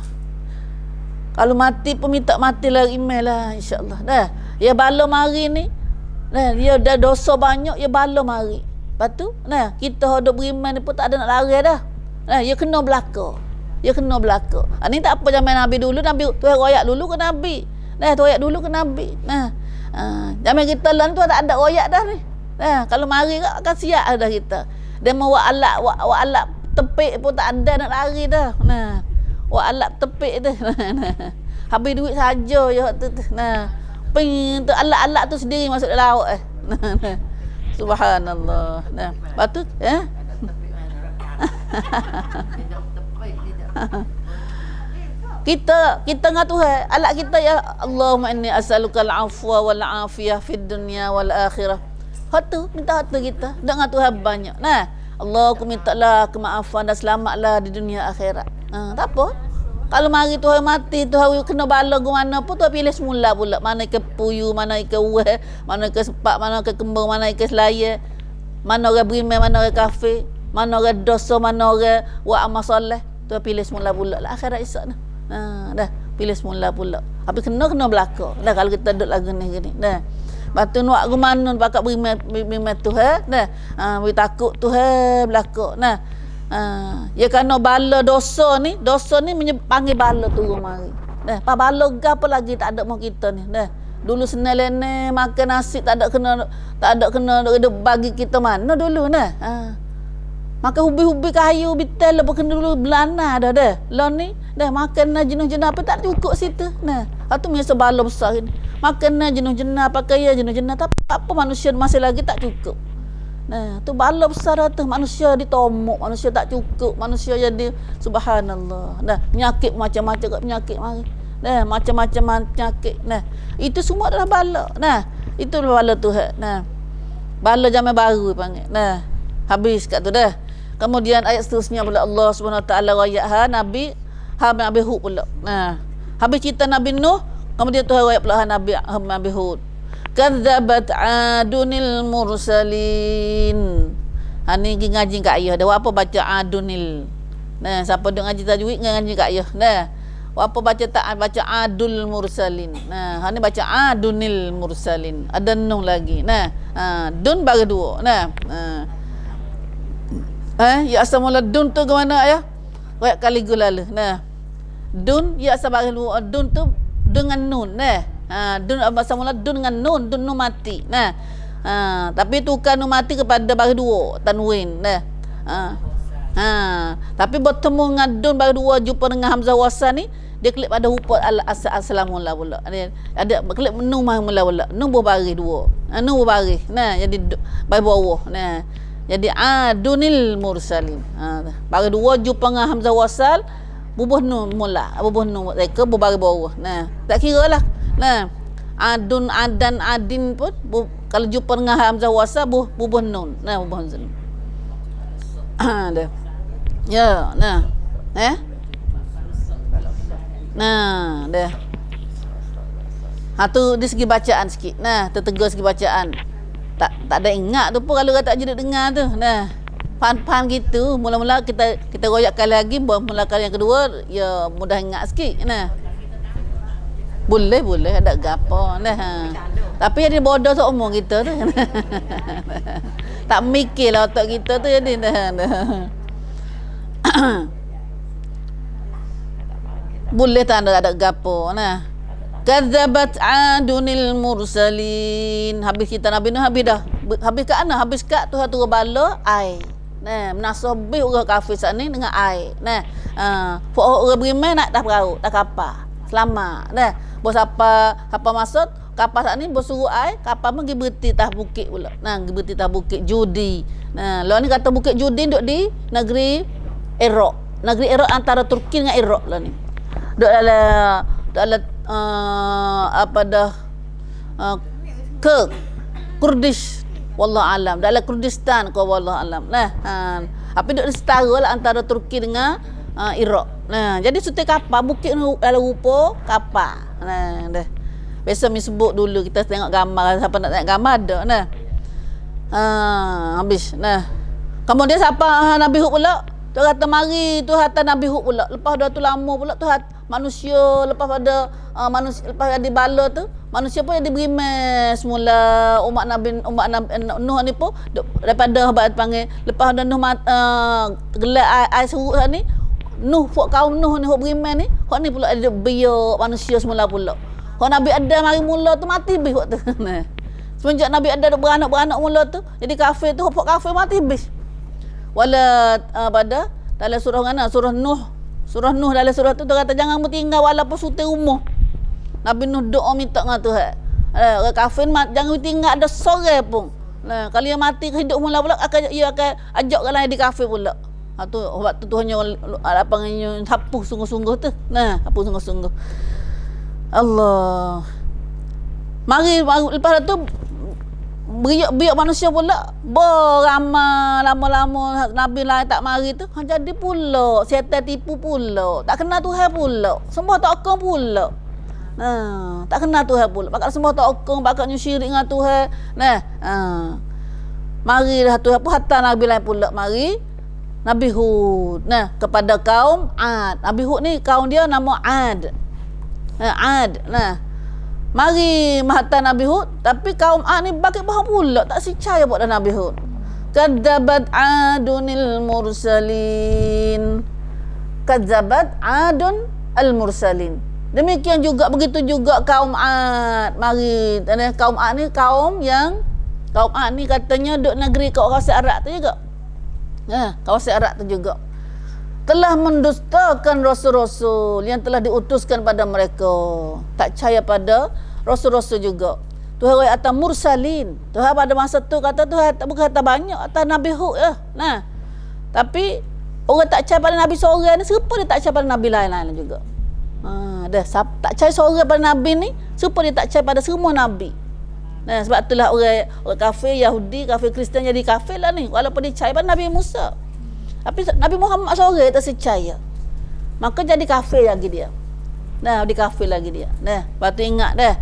Kalau mati pun minta matilah email lah insya-Allah. Dah. Ya bala mari ni. Nah, dia dah dosa banyak ya bala mari. Lepas tu, nah, kita hidup beriman ni pun tak ada nak lari dah. Nah, ya kena belaka. Ni tak apa zaman Nabi dulu, Nabi tu royak dulu ke Nabi. Nah, tu royak dulu ke Nabi. Nah, zaman kita lah tu tak ada royak dah ni. Nah, kalau mari akan siap dah kita. Dia mau wa alat tepik pun tak ada nak lari dah. Nah, wa alat tepik tu. Habis duit saja ya tu. Nah, ping tu alat-alat tu sendiri masuk dalam laut Subhanallah. Nah, lepas tu kita dengan Tuhan alat kita ya Allahumma inni as'alukal afwa wal afiyah fid dunya wal akhirah. Hatu minta hatu kita dengan Tuhan banyak. Nah, Allah aku mintalah kemaafan dan selamatlah di dunia akhirat. Tak apa. Kalau mari Tuhan mati, Tuhan kena bala ke mana pun Tuhan pilih semula pula. Mana ke puyu, mana ke uah, mana ke sepak, mana ke kembang, mana ke selaya, mana orang beriman, mana orang kafir, mana orang dosa, mana orang buat amal soleh. Tuhan pilih semula pula lah akhirat esok ni. Dah pilih semula pula. Tapi kena belaka. Dah kalau kita duduk lagu ni gini. Dah. Batu nuak gumanun pakak beriman Tuhan. Nah, beri takut Tuhan belakang. Nah, ya kerana bala dosa ni panggil bala turun mari. Nah, pa bala gapo lagi tak ada mau kita ni. Nah, dulu senang lene makan nasi tak ada kena bagi kita mana dulu nah. Makan ubi-ubi kayu bitel lepas kena dulu belana dah. Lah ni dah makan jenuh-jenuh apa tak cukup situ. Nah, tu biasa bala besar ni. Makan jenuh-jenuh pakaian jenuh-jenuh tapi apa manusia masih lagi tak cukup. Nah, tu bala besar tu manusia ditomok, manusia tak cukup, manusia jadi subhanallah. Nah, penyakit macam-macam kat penyakit mari. Nah, macam-macam penyakit. Nah, itu semua adalah bala. Nah, itu bala Tuhan. Nah, bala zaman baru panggil. Nah, habis kat tu dah. Kemudian ayat seterusnya pula Allah Subhanahu Wa Taala ayat Nabi Hud pula. Nah, habis cerita Nabi Nuh, kemudian Tuhan ayat pula Nabi Hud. Kadzabat adunil mursalin. Ni ngaji kat ayah dah apa baca adunil. Nah, siapa duk ngaji tajwid ngaji kat ayah. Nah, apa baca adul mursalin. Nah, ni baca adunil mursalin. Ada nun lagi. Nah, dun bagi dua. Nah, ya asamula dun tu ke mana ya? Kayak kali gulala. Nah. Dun ya asal dun tu dengan nun. Nah. Dun asamula dun dengan nun mati. Nah. Tapi tukar nun mati kepada bagi dua tanwin. Nah. Tapi bertemu dengan dun bagi dua jumpa dengan hamzah wasal ni dia klik pada huruf al-aslamullah pula. Ada klik nun mula pula. Nun berbaris dua. Nun berbaris. Nah, jadi bagi bawah. Nah. Jadi adunil mursalin. Bagi dua jumpa dengan hamzah wasal bubuh nun mula. Bubuh nun mereka berbaris bawah. Nah, tak kira lah. Nah, adun adan adin pun kalau jumpa dengan hamzah wasal bubuh nun. Nah, bubuh nun. Dah. Ya, nah. Nah, dah. Tu di segi bacaan sikit. Nah, tertegur segi bacaan. Tak ada ingat tu pun kalau tak jadi dengar tu. Nah, faham gitu. Mula-mula kita royakkan lagi, mula kali yang kedua ya mudah ingat sikit. Nah. Boleh ada gapo. Nah. Tapi jadi bodoh tu omong kita tu. Tak mikirlah otak kita tu jadi nah. Boleh tak ada gapo. Nah. Kadzabat adunil mursalin. Habis kita Nabi Nuh habis dah. Habis kat mana? Habis kat Tuhan turun bala air. Nah, menasabih orang kafir saat ni dengan air. Nah, orang beriman nak dah perahu, tak kapal. Selamat. Nah, bos apa maksud? Kapal saat ni bos suruh air, kapal pun pergi berhenti tah bukit pula. Nah, pergi berhenti tah bukit judi. Nah, lawan ni kata bukit judi duduk di negeri Iraq. Negeri Iraq antara Turki dengan Iraq lah ni. Duduk dalam Kurdish wallah alam dalam Kurdistan ko wallah alam. Nah, apa duduk setara lah antara Turki dengan Iraq. Nah, jadi setiap kapal bukit dalam rupa kapal. Nah, dah. Biasa mi sebut dulu kita tengok gambar, siapa nak tengok gambar ada. Nah. Habis. Nah. Kemudian siapa Nabi Hud pula? Tu kata mari tu hantar Nabi Hud pula. Lepas dah tu lama pula tu manusia lepas pada manusia lepas ada bala tu manusia pun jadi beriman semula. Umat Nabi Nuh ni pun daripada abad panggil lepas ada Nuh gelak air serut ni Nuh kaum Nuh ni hok beriman ni hok ni pula ada biar manusia semula pula. Hok Nabi ada mari mula tu mati habis hok tu. Nah. Semenjak Nabi ada beranak mula tu jadi kafir tu hok kafir mati habis. Wala pada dalam surah mana? Surah Nuh dalam surah tu kata jangan bertinggal walaupun sutai rumah. Nabi Nuh doa minta dengan Tuhan. Orang kafir jangan bertinggal ada sore pun. Nah, kalau dia mati hidup mula pula ia akan ajak orang lain di kafir pula. Tu waktu tu hanya apa panggilnya hapuh sungguh-sungguh tu. Nah, hapuh sungguh-sungguh. Allah. Mari lepas tu biar manusia pula beramah lama-lama Nabi lain tak mari tu jadi pula setan tipu pula tak kenal Tuhan pula semua tak okong pula. Tak kenal Tuhan pula bakal semua tak okong bakal syirik dengan Tuhan. Mari dah Tuhan pun hantar Nabi lain pula mari Nabi Hud kepada kaum Ad. Nabi Hud ni kaum dia nama Ad. Ad. Mari mahata Nabi Hud, tapi kaum Ad ni bagi faham pula tak percaya pada Nabi Hud. Kadzabat adunil mursalin. Kadzabat adun al mursalin. Demikian juga, begitu juga kaum Ad. Mari, kaum Ad ni kaum Ad ni katanya duduk negeri kawasan Arab tu juga. Kawasan Arab tu juga. Telah mendustakan rasul-rasul yang telah diutuskan pada mereka. Tak percaya pada rasul-rasul juga. Tuhan kata atas mursalin. Tuhan pada masa tu kata Tuhan bukan kata banyak atas Nabi Hud lah. Nah. Tapi orang tak percaya pada Nabi seorang ni, siapa dia tak percaya pada Nabi lain-lain juga. Tak percaya seorang pada Nabi ni, siapa dia tak percaya pada semua Nabi. Nah, sebab itulah orang kafir, Yahudi, kafir Kristian jadi kafir lah ni. Walaupun dia percaya pada Nabi Musa. Tapi Nabi Muhammad seorang tak percaya. Maka jadi kafir lagi dia. Nah, di kafir lagi dia. Nah, lepas tu ingat dah.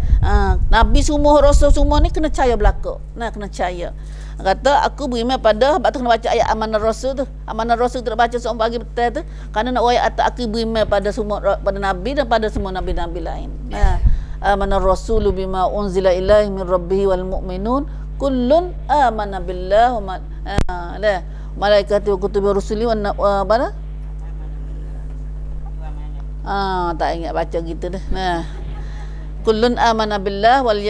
Nabi semua, Rasul semua ni kena percaya belaka. Nah, kena percaya. Kata aku beriman pada, sebab tu kena baca ayat amanah Rasul tu. Amanah Rasul tu baca seorang pagi betul tu. Kerana nak ayat atas aku beriman pada semua, pada Nabi dan pada semua Nabi-Nabi lain. Nah, amanah Rasulu bima unzila ilaihi min rabbihi wal mu'minun kullun amana billah wa malaikati wa kutubi wa rusuli wa mana? Tak ingat baca gitu dah. Nah. Kullun amana billah wal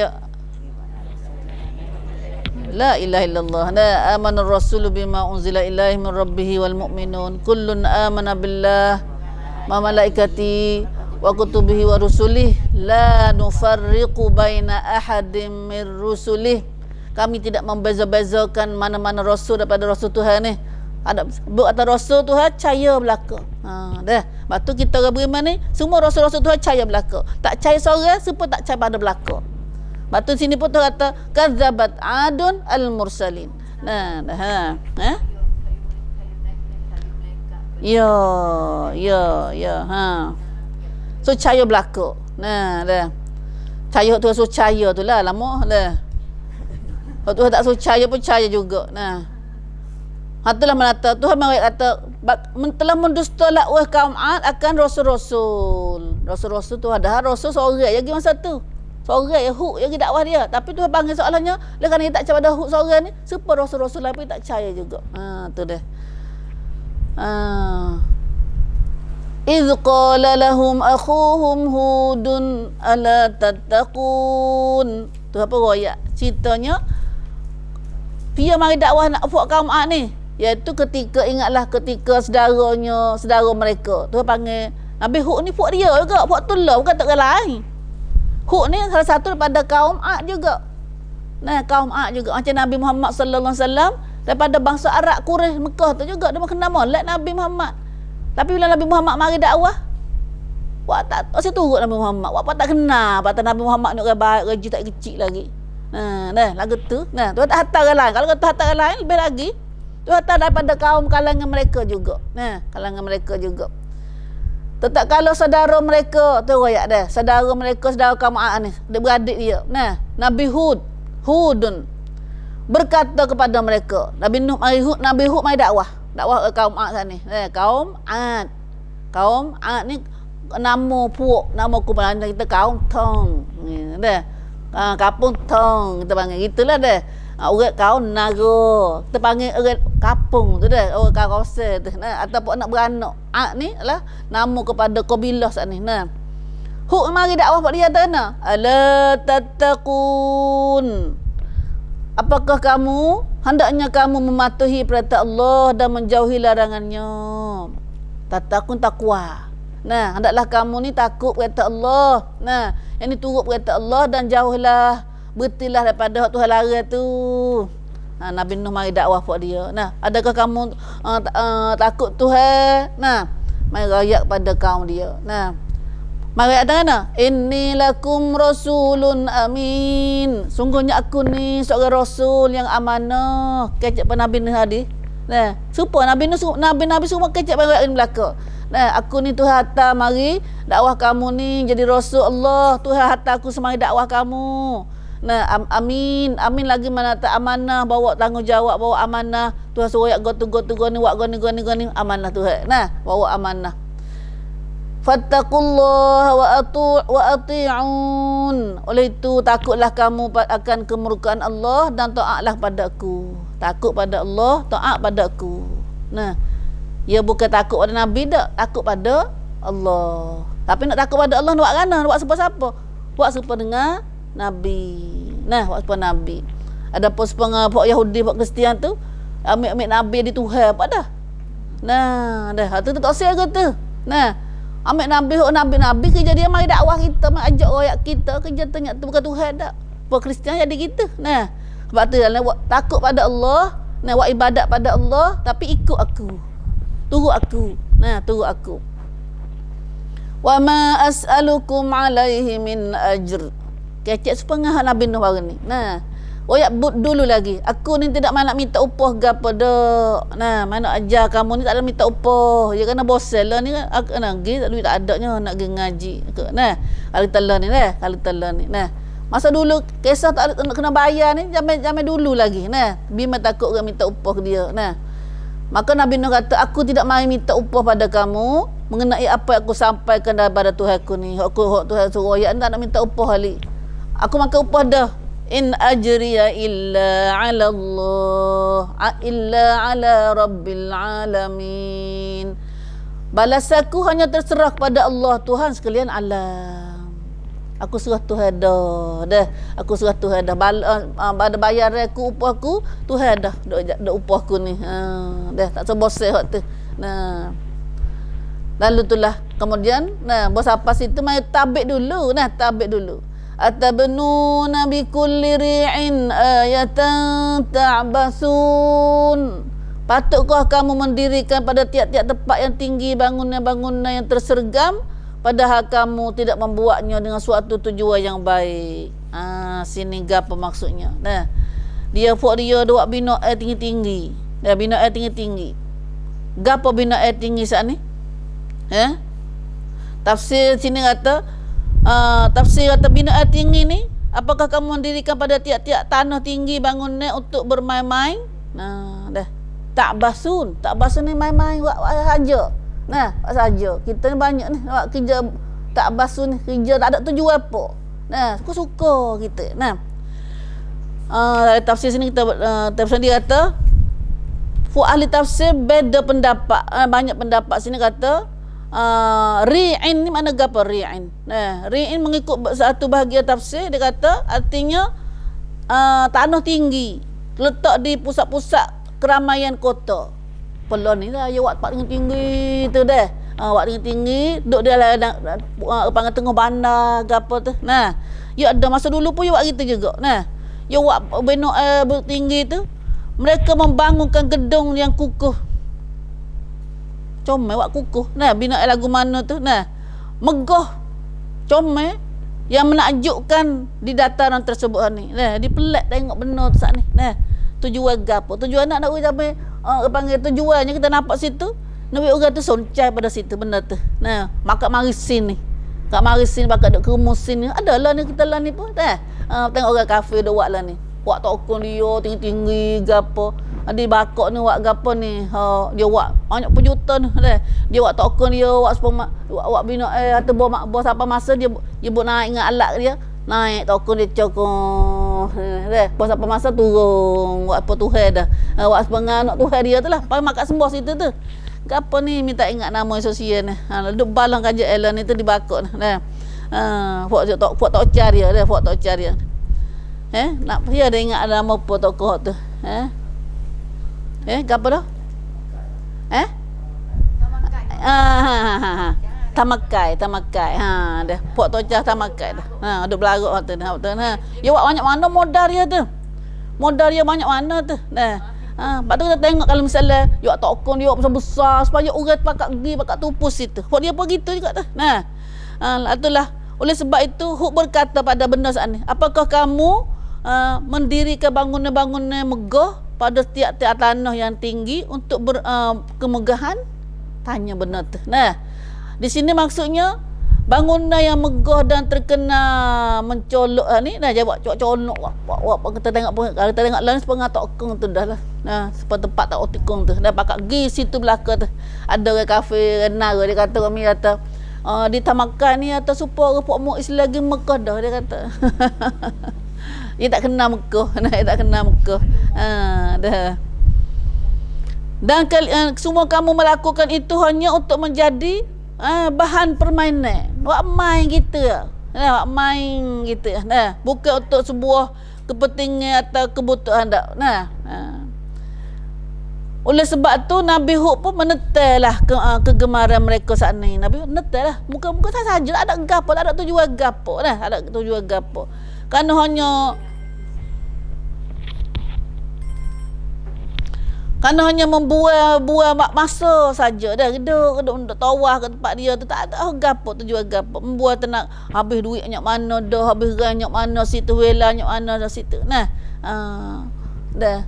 la ilaha illallah. Nah, amana ar-rasulu bima unzila ilaihi min rabbih wal mu'minun kullun amana billah wa malaikati wa kutubihi wa rusulih la nufarriqu baina ahadin min rusulih. Kami tidak membeza-bezakan mana-mana rasul daripada rasul Tuhan ni. Ada sebut atas rasul Tuhan percaya belaka. Dah. Lepas tu kita orang beriman ni semua rasul-rasul Tuhan percaya belaka. Tak percaya seorang, siapa tak percaya pada belaka. Lepas tu sini pun tu kata kadzabat adun al mursalin. Nah, dah. Ya. So percaya belaka. Nah, dah. Percaya tu so percaya tu lah lama dah. Kalau Tuhan tak percaya pun percaya juga. Nah. Itulah menata Tuhan kata telah mendustalah kaum Ad akan rasul-rasul. Rasul-rasul tu ada rasul seorang lagi masa tu. Seorang Hud lagi dakwah dia. Tapi Tuhan panggil soalannya, kerana dia tak percaya pada Hud seorang ni, siapa rasul-rasul lain pun tak percaya juga. Tu dah. إذ قال لهم أخوهم هود ألا تتقون. Tu apa royak? Ceritanya dia mari dakwah nak buat kaum Ad ni, iaitu ingatlah ketika saudara mereka. Tu panggil Nabi Hud ni buat dia juga, buat tulah bukan tak lain. Hud ni salah satu daripada kaum Ad juga. Nah, kaum Ad juga macam Nabi Muhammad sallallahu alaihi wasallam daripada bangsa Arab Quraisy Mekah tu juga dia kena molek Nabi Muhammad. Tapi bila Nabi Muhammad mari dakwah, buat tak asyik turut Nabi Muhammad. Buat tak kenal, kata Nabi Muhammad ni orang baik, gaji tak kecil lagi. Nah, lagu tu. Nah, tu tak hantar orang lain. Kalau kata hantar orang lain lebih lagi. Tu hantar daripada kaum kalangan mereka juga. Nah, kalangan mereka juga. Tetap kalau saudara mereka, tu royak dah. Saudara mereka, saudara kaum Ad ni, dia beradik dia. Nah, Nabi Hudun berkata kepada mereka. Nabi Hud mai dakwah ke kaum Ad sana ni. Kaum Ad. Kaum Ad ni nama puak, nama kumpulan kita kaum Tong. Dah. Kampung Tong kita panggil gitulah dah. Orang kaum Nago kita panggil orang kampung tu dah, orang kawasan tu. Ataupun anak beranak. Ad ni adalah nama kepada kabilah sana ni. Nah. Hud mari dakwah pada dia tanah. Ala tattaqun. Apakah kamu hendaknya kamu mematuhi perintah Allah dan menjauhi larangannya? Tattaqun takwa. Nah, hendaklah kamu ni takut perintah Allah. Nah, yang ni turut perintah Allah dan jauhlah, berhentilah daripada Tuhan larang tu. Nabi Nuh mari dakwah pada dia. Nah, adakah kamu takut Tuhan? Nah, mari rakyat pada kaum dia. Nah, mari kata mana? Inni lakum rasulun amin. Sungguhnya aku ni seorang rasul yang amanah. Kecek pada Nabi Nuh tadi. Nah, supaya Nabi semua kecek pada rakyat belaka. Nah, aku ni Tuhan hantar mari dakwah kamu ni jadi rasul Allah. Tuhan hantar aku semari dakwah kamu. Nah, amin lagi mana tak amanah, bawa tanggungjawab, bawa amanah. Tuhan suruh gotu ni buat goni amanah Tuhan. Nah, bawa amanah. Fattaqullaha wa ati'un. Oleh itu takutlah kamu akan kemurkaan Allah dan taatlah padaku. Takut pada Allah, taat padaku. Nah, ya bukan takut pada Nabi dak, takut pada Allah. Tapi nak takut pada Allah nak buat kana, nak buat siapa-siapa. Buat serupa dengan Nabi. Nah, buat serupa Nabi. Ada pun sepengah pok Yahudi, pok Kristian tu ambil Nabi di Tuhan apa dah. Nah, dah tu tak sia ke tu. Nah, ambil Nabi kerja dia mari dakwah kita, mari ajak rakyat kita kerja tanya tu bukan Tuhan dak. Pok Kristian jadi gitu. Nah, sebab tu lah takut pada Allah, nak buat ibadat pada Allah tapi ikut aku. Turut aku. Nah, turut aku. Wa ma as'alukum alaihi min ajr. Kecek setengah Nabi Nuh hari ni. Nah, royak dulu lagi. Aku ni tidak nak minta upah gapo dak. Nah, mana ajar kamu ni tak ada minta upah. Ya kena bosan lah ni kan. Aku nak pergi duit tak adanya nak pergi ngaji. Nah, kalau telah ni nah, kalau telah ni. Nah, masa dulu kisah tak ada kena bayar ni zaman dulu lagi. Nah, bima takut orang minta upah ke dia. Nah, maka Nabi Nuh kata, aku tidak mahu minta upah pada kamu mengenai apa yang aku sampaikan daripada Tuhanku ni. Aku Tuhan suruh ya tak nak minta upah balik. Aku makan upah dah. In ajriya illa 'ala Allah, illa 'ala rabbil alamin. Balasaku hanya terserah kepada Allah, Tuhan sekalian alam. Aku serah Tuhan dah. Aku serah Tuhan dah. Pada bayar aku upah aku, Tuhan dah upah aku ni. Dah tak seboseh hak tu. Nah. Lalu itulah kemudian bos apa situ mai tabik dulu. Nah, tabik dulu. Atabnuna bi kulli ri'in ayatan ta'basun. Patutkah kamu mendirikan pada tiap-tiap tempat yang tinggi bangunan-bangunan yang tersergam, padahal kamu tidak membuatnya dengan suatu tujuan yang baik. Sini gapo maksudnya. Nah, dia buat bina air tinggi-tinggi. Dia bina air tinggi-tinggi. Gapo bina air tinggi saat ni? Tafsir sini kata tafsir kata bina air tinggi ni, apakah kamu mendirikan pada tiap-tiap tanah tinggi bangunan untuk bermain-main? Nah, dah. Tak basun ni main-main buat saja. Nah, buat saja. Kita ni banyak ni buat kerja tak basun ni, kerja tak ada tujuan apa. Nah, suka kita. Nah. Dari tafsir sini kita tafsir dia kata ahli tafsir beda pendapat. Banyak pendapat sini kata ri'in ni mana gapo ri'in. Nah, ri'in mengikut satu bahagian tafsir dia kata artinya tanah tinggi letak di pusat-pusat keramaian kota. Pelon ni lah ya buat tempat tinggi tu dah. Buat tinggi duduk dia lah panggil tengah bandar gapo tu. Nah, ya ada masa dulu pun ya buat gitu juga. Nah, ya buat bina tinggi tu mereka membangunkan gedung yang kukuh. Comel buat kukuh. Nah, bina lagu mana tu? Nah, megah comel yang menakjubkan di dataran tersebut ni. Nah, dipelak tengok benar tu saat ni. Nah, tujuan gapo? Tujuan nak sampai panggil tujuannya kita nampak situ. Nabi orang tu soncai pada situ benda tu. Nah, makat marisin ni. Kat marisin bakal duk kerumusin ni. Adalah ni kita lah ni pun. Tengok orang kafe dah buat lah ni. Buat tokon dia tinggi-tinggi gapo. Di bakok ni buat gapo ni. Dia buat banyak penjuta ni. Dia buat tokon dia, buat bina atau bos apa masa dia buat naik dengan alat dia. Naik tokon dia cokong. Bos apa masa turun. Buat apa Tuhan dah. Buat sepengah anak Tuhan dia tu lah. Pai makan sembah situ tu. Gapo ni minta ingat nama sosial ni. Duk balang kaja Ellen itu di bakok ni. Buat tok car dia. Buat tok car dia. Nak dia ada ingat nama apa tokoh tu. Gapo dah? Tamakai. Dah. Puak tocah tamakai dah. Duk belarut tu dah. Ya buat banyak mana modal dia tu. Modal dia banyak mana tu. Dah. Lepas tu kita tengok kalau misalnya ya tokon dia besar supaya orang pakat tupus situ. Buat dia apa gitu juga tu. Nah. Itulah. Oleh sebab itu Hud berkata pada benda saat ni, apakah kamu mendirikan bangunan-bangunan megah pada tiap-tiap tanah yang tinggi untuk kemegahan? Tanya benar tu. Nah, di sini maksudnya bangunan yang megah dan terkenal mencolok ni. Nah, dia buat colok kita tengok pun kalau kita tengok lain setengah tokong tu dah lah. Nah, seperti tempat tak otikong tu. Dah pakat gi situ belaka tu. Ada orang kafe renara dia kata kami kata ditamakan ni atau supaya orang Pak Muiz lagi Mekah dah dia kata. Dia tak kenal Mekah, dia tak kenal Mekah. Dah. Dan semua kamu melakukan itu hanya untuk menjadi bahan permainan. Buat main gitu. Buat main gitu. Nah, bukan untuk sebuah kepentingan atau kebutuhan dak. Nah. Oleh sebab tu Nabi Hud pun menetelah kegemaran mereka saat ni. Nabi Hud menetelah. Muka-muka saja ada gapo, tak ada tujuan gapo. Nah, ada tujuan gapo. Kerana hanya membuang masa saja dah duduk tawah ke tempat dia tu tak ada gapo tujuan gapo. Membuat nak habis duit banyak mana dah, habis rang banyak mana situ, wela banyak mana dah situ. Nah, dah.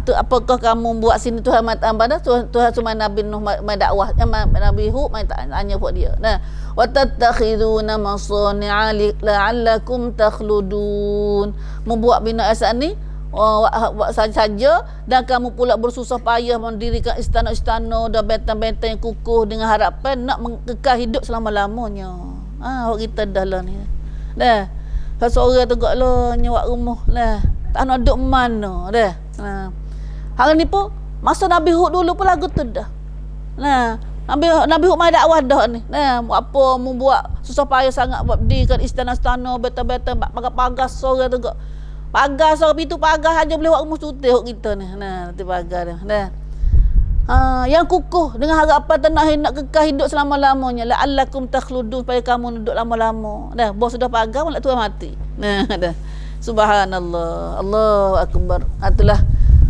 Tu apakah kamu buat sini Tuhan pada Tuhan cuma Nabi Nuh mai dakwah Nabi Hud mai tanya buat dia. Nah, wa tattakhiduna masani'a la'allakum takhludun. Membuat binaan ni saja dan kamu pula bersusah payah mendirikan istana-istana dan benteng-benteng yang kukuh dengan harapan nak kekal hidup selama-lamanya. Hak kita dah lah ni. Dah. Seorang tu gaklah nyewa rumah lah. Tak nak duduk mana dah. Hari ni pun masa Nabi Hud dulu pun lagu tu dah. Nabi Hud mai dakwah dah ni. Apa membuat susah payah sangat buat dirikan istana-istana, benteng-benteng, pagar-pagar sore tu gak. Pagar sore pintu pagar aja boleh buat rumah sutih kita ni. Nanti pagar dah. Yang kukuh dengan harapan nak kekal hidup selama-lamanya. La'allakum takhludun, supaya kamu duduk lama-lama. Dah, bos sudah pagar pun Tuhan mati. Dah. Subhanallah, Allahu akbar. Itulah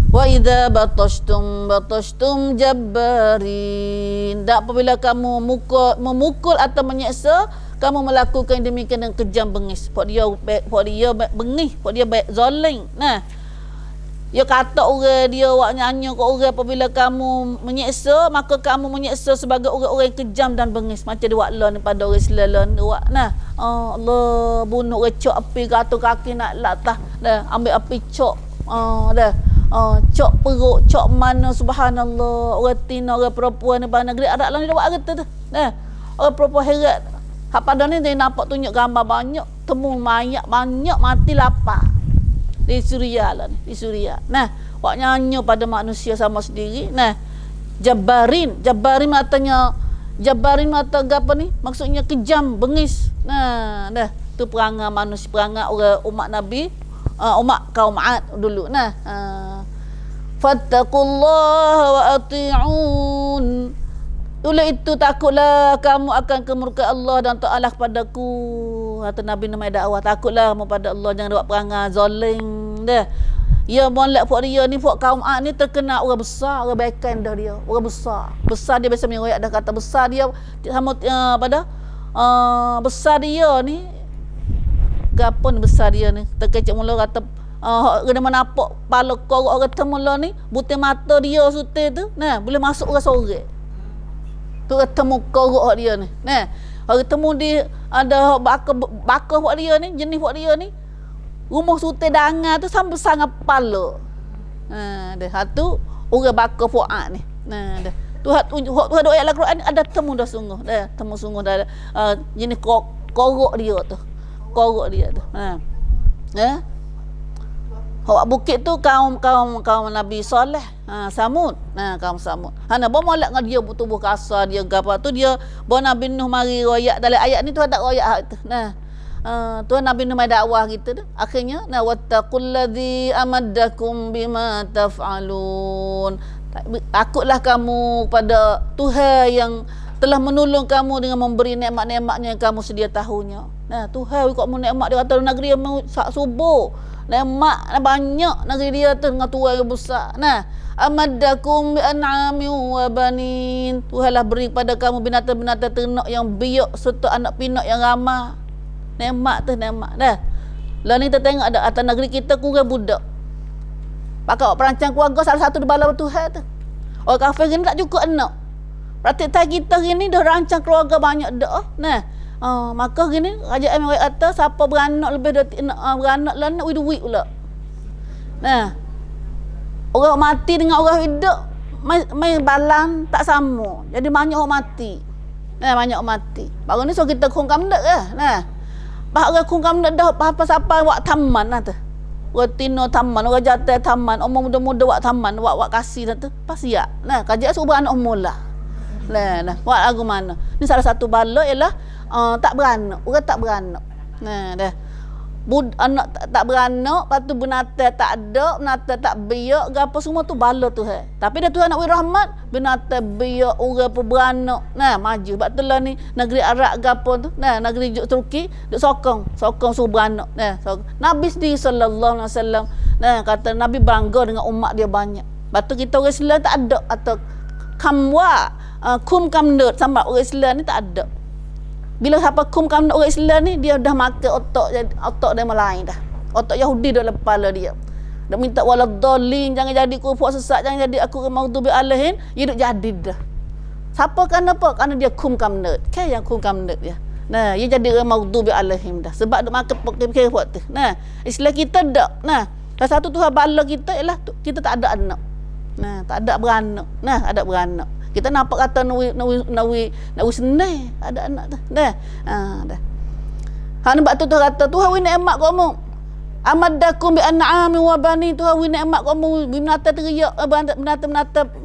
wa idza batashtum jabbarin. Dan apabila kamu memukul atau menyeksa, kamu melakukan demikian dengan kejam bengis. Pak dia bengis, pak dia baik zalim. Nah, dia kata orang dia awak nyanyi ke orang apabila kamu menyeksa, maka kamu menyeksa sebagai orang-orang yang kejam dan bengis. Macam dia buat ni pada orang Islam awak. Nah, Allah bunuh recok api ke atas kaki nak latah. Dah, ambil api cok. Dah. Cok perut, cok mana subhanallah. Orang tina, orang perempuan ni pada negeri Arab lah ni dia buat kata tu. Nah, orang perempuan herat. Hak pada ni dia nampak tunjuk gambar banyak, temu mayat banyak mati lapar. Di Suria lah ni, di Suria. Nah, buat nyanyi pada manusia sama sendiri. Nah, Jabbarin matanya apa ni? Maksudnya kejam, bengis. Nah, dah tu perangai manusia, perangai orang umat Nabi, umat kaum Ad dulu. Nah, fattaqullaha wa ati'un. Oleh itu takutlah kamu akan kemurkaan Allah dan ta'ala kepadaku. Kata Nabi Nuh dakwah, takutlah kamu pada Allah, jangan buat perangai zalim dah. Ya molek buat dia ni, buat kaum Ad ni terkenal orang besar, orang baikan dah dia. Orang besar. Besar dia biasa meriwayat dah kata besar dia sama besar dia ni. Gapo ni besar dia ni? Terkecek mula kata kena menapok pala korok orang temula ni, butir mata dia sutil tu. Nah, boleh masuk orang sorek. Tu ketemu korok dia ni. Nah, hari temu di ada bakar buat dia ni, jenis buat dia ni. Rumah sutai dangar tu sampai sangat kepala. Dah satu orang bakar Fuad ni. Dah. Tuhan doa ayat Al-Quran ni ada temu dah sungguh. Dah, temu sungguh dah jenis korok dia tu. Korok dia tu. Hak bukit tu kaum Nabi Saleh, Samud. Kaum Samud. Hana bo molek dengan dia tubuh kasar dia gapo tu dia bo Nabi Nuh mari royak dalam ayat ni tu ada royak tu. Tuhan Nabi Nuh mai dakwah gitu tu. Akhirnya wattaqulladzi amaddakum bima taf'alun. Takutlah kamu pada Tuhan yang telah menolong kamu dengan memberi nikmat-nikmatnya yang kamu sedia tahunya. Tuhan kok mu nikmat dia kata negeri yang sak subuh. Nikmat banyak negeri dia tu dengan tuan yang besar. Amaddakum bi an'ami wa banin. Tuhanlah beri pada kamu binatang-binatang ternak yang biak serta anak pinak yang ramai. Nikmat tu nikmat dah. Lah ni kita tengok ada atas negeri kita kurang budak. Pakai perancang keluarga salah satu di bala Tuhan tu. Orang kafir ni tak cukup anak. Praktik kita gini dah rancang keluarga banyak dah. Maka gini kerajaan yang kata siapa beranak lebih dari beranak lah nak duit pula. Orang mati dengan orang hidup mai balang tak sama. Jadi banyak orang mati. Nah, banyak mati. Baru ni so kita khung kam dak ke. Nah. Pak khung kam dak dah apa siapa wak taman nah tu. Rotino taman, orang jatuh taman, orang muda-muda wak taman, wak kasih dah tu. Pasti ya. Nah, kajak suruh anak mula. Nah, wak lagu mana? Ni salah satu bala ialah tak beranak. Orang tak beranak. Nah, dah. Anak tak beranak, lepas tu binatang tak ada, binatang tak biak, apa semua tu bala Tuhan. Tapi dah Tuhan nak beri rahmat, binatang biak, orang pun beranak. Nah, maju. Sebab tu lah ni negeri Arab gapo tu, nah, negeri Turki duk sokong suruh beranak. Nah, Nabi sendiri sallallahu alaihi wasallam, nah, kata Nabi bangga dengan umat dia banyak. Lepas tu kita orang Islam tak ada atau kum kamnut sama orang Islam ni tak ada. Bila siapa kum kamnut orang Islam ni, dia dah makan otak dia lain dah. Otak Yahudi dalam kepala dia. Dia minta waladhdallin, jangan jadi kufur sesat, jangan jadi aku maghdubi alaihim, dia duk jadi dah. Siapa kenapa? Kerana dia kum kamnut. Kan yang kum kamnut dia. Nah, dia jadi maghdubi alaihim dah. Sebab dia makan fikir buat tu. Nah, Islam kita dak. Nah, salah satu Tuhan bala kita ialah kita tak ada anak. Nah, tak ada beranak. Nah, ada beranak. Kita nampak kata nawi senai ada anak dah. Dah. Dah. Hang bab tu kata Tuhan wi nikmat kamu. Amadakum bi an'ami wa bani, Tuhan wi nikmat kamu binatang teriak, binatang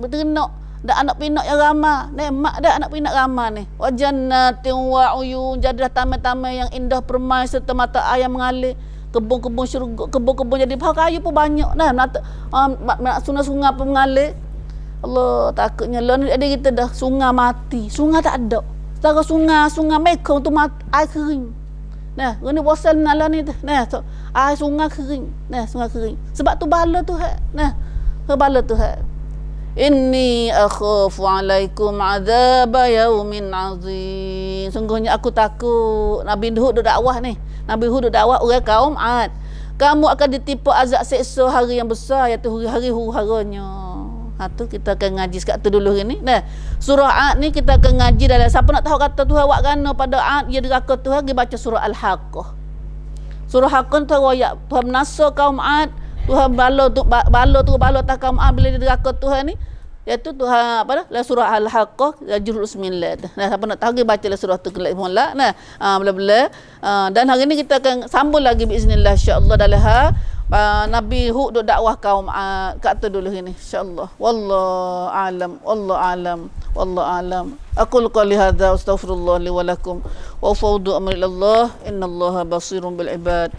ternak, dak anak pinak yang ramai. Nikmat dak anak pinak ramai ni. Wa jannatin wa uyun, jadilah taman-taman yang indah permai serta mata air yang mengalir. Kebun-kebun syurga, kebun-kebun jadi pohon kayu pun banyak. Nah, sungai-sungai pun mengalir. Allah, takutnya lah ada kita dah sungai mati, sungai tak ada. Setara sungai Mekong tu mati, air kering. Nah, ni bosan nak ni tu. Nah, air sungai kering. Nah, sungai kering. Sebab tu bala tu hak. Nah, bala tu hak. Inni akhafu alaikum azab yaumin azim. Sungguhnya aku takut. Nabi Hud duk dakwah ni. Nabi Hud duk dakwah orang kaum Ad. Kamu akan ditipu azab seksa hari yang besar, iaitu hari huru-haranya. Tu kita akan ngaji sekat tu dulu ni. Nah, surah Ad ni kita akan ngaji dalam siapa nak tahu kata Tuhan wak gana pada Ad dia diraka Tuhan, dia baca surah Al-Haqqah. Surah Haqqah tu ayat Tuhan menasa kaum Ad, Tuhan bala tak kaum Ad bila dia diraka Tuhan ni, iaitu Tuhan apa dah surah Al-Haqqah juzul 9. Nah, siapa nak tahu dia baca surah tu kelak mula. Nah, bla-bla. Dan hari ni kita akan sambung lagi biiznillah insya-Allah dalam Nabi Hud duk dakwah kaum kat tu dulu ini insyaallah. Wallahu alam. Aqul qali hadza astaghfirullah li wa lakum wa fawdu amri ilallah innallaha basirun bil ibad.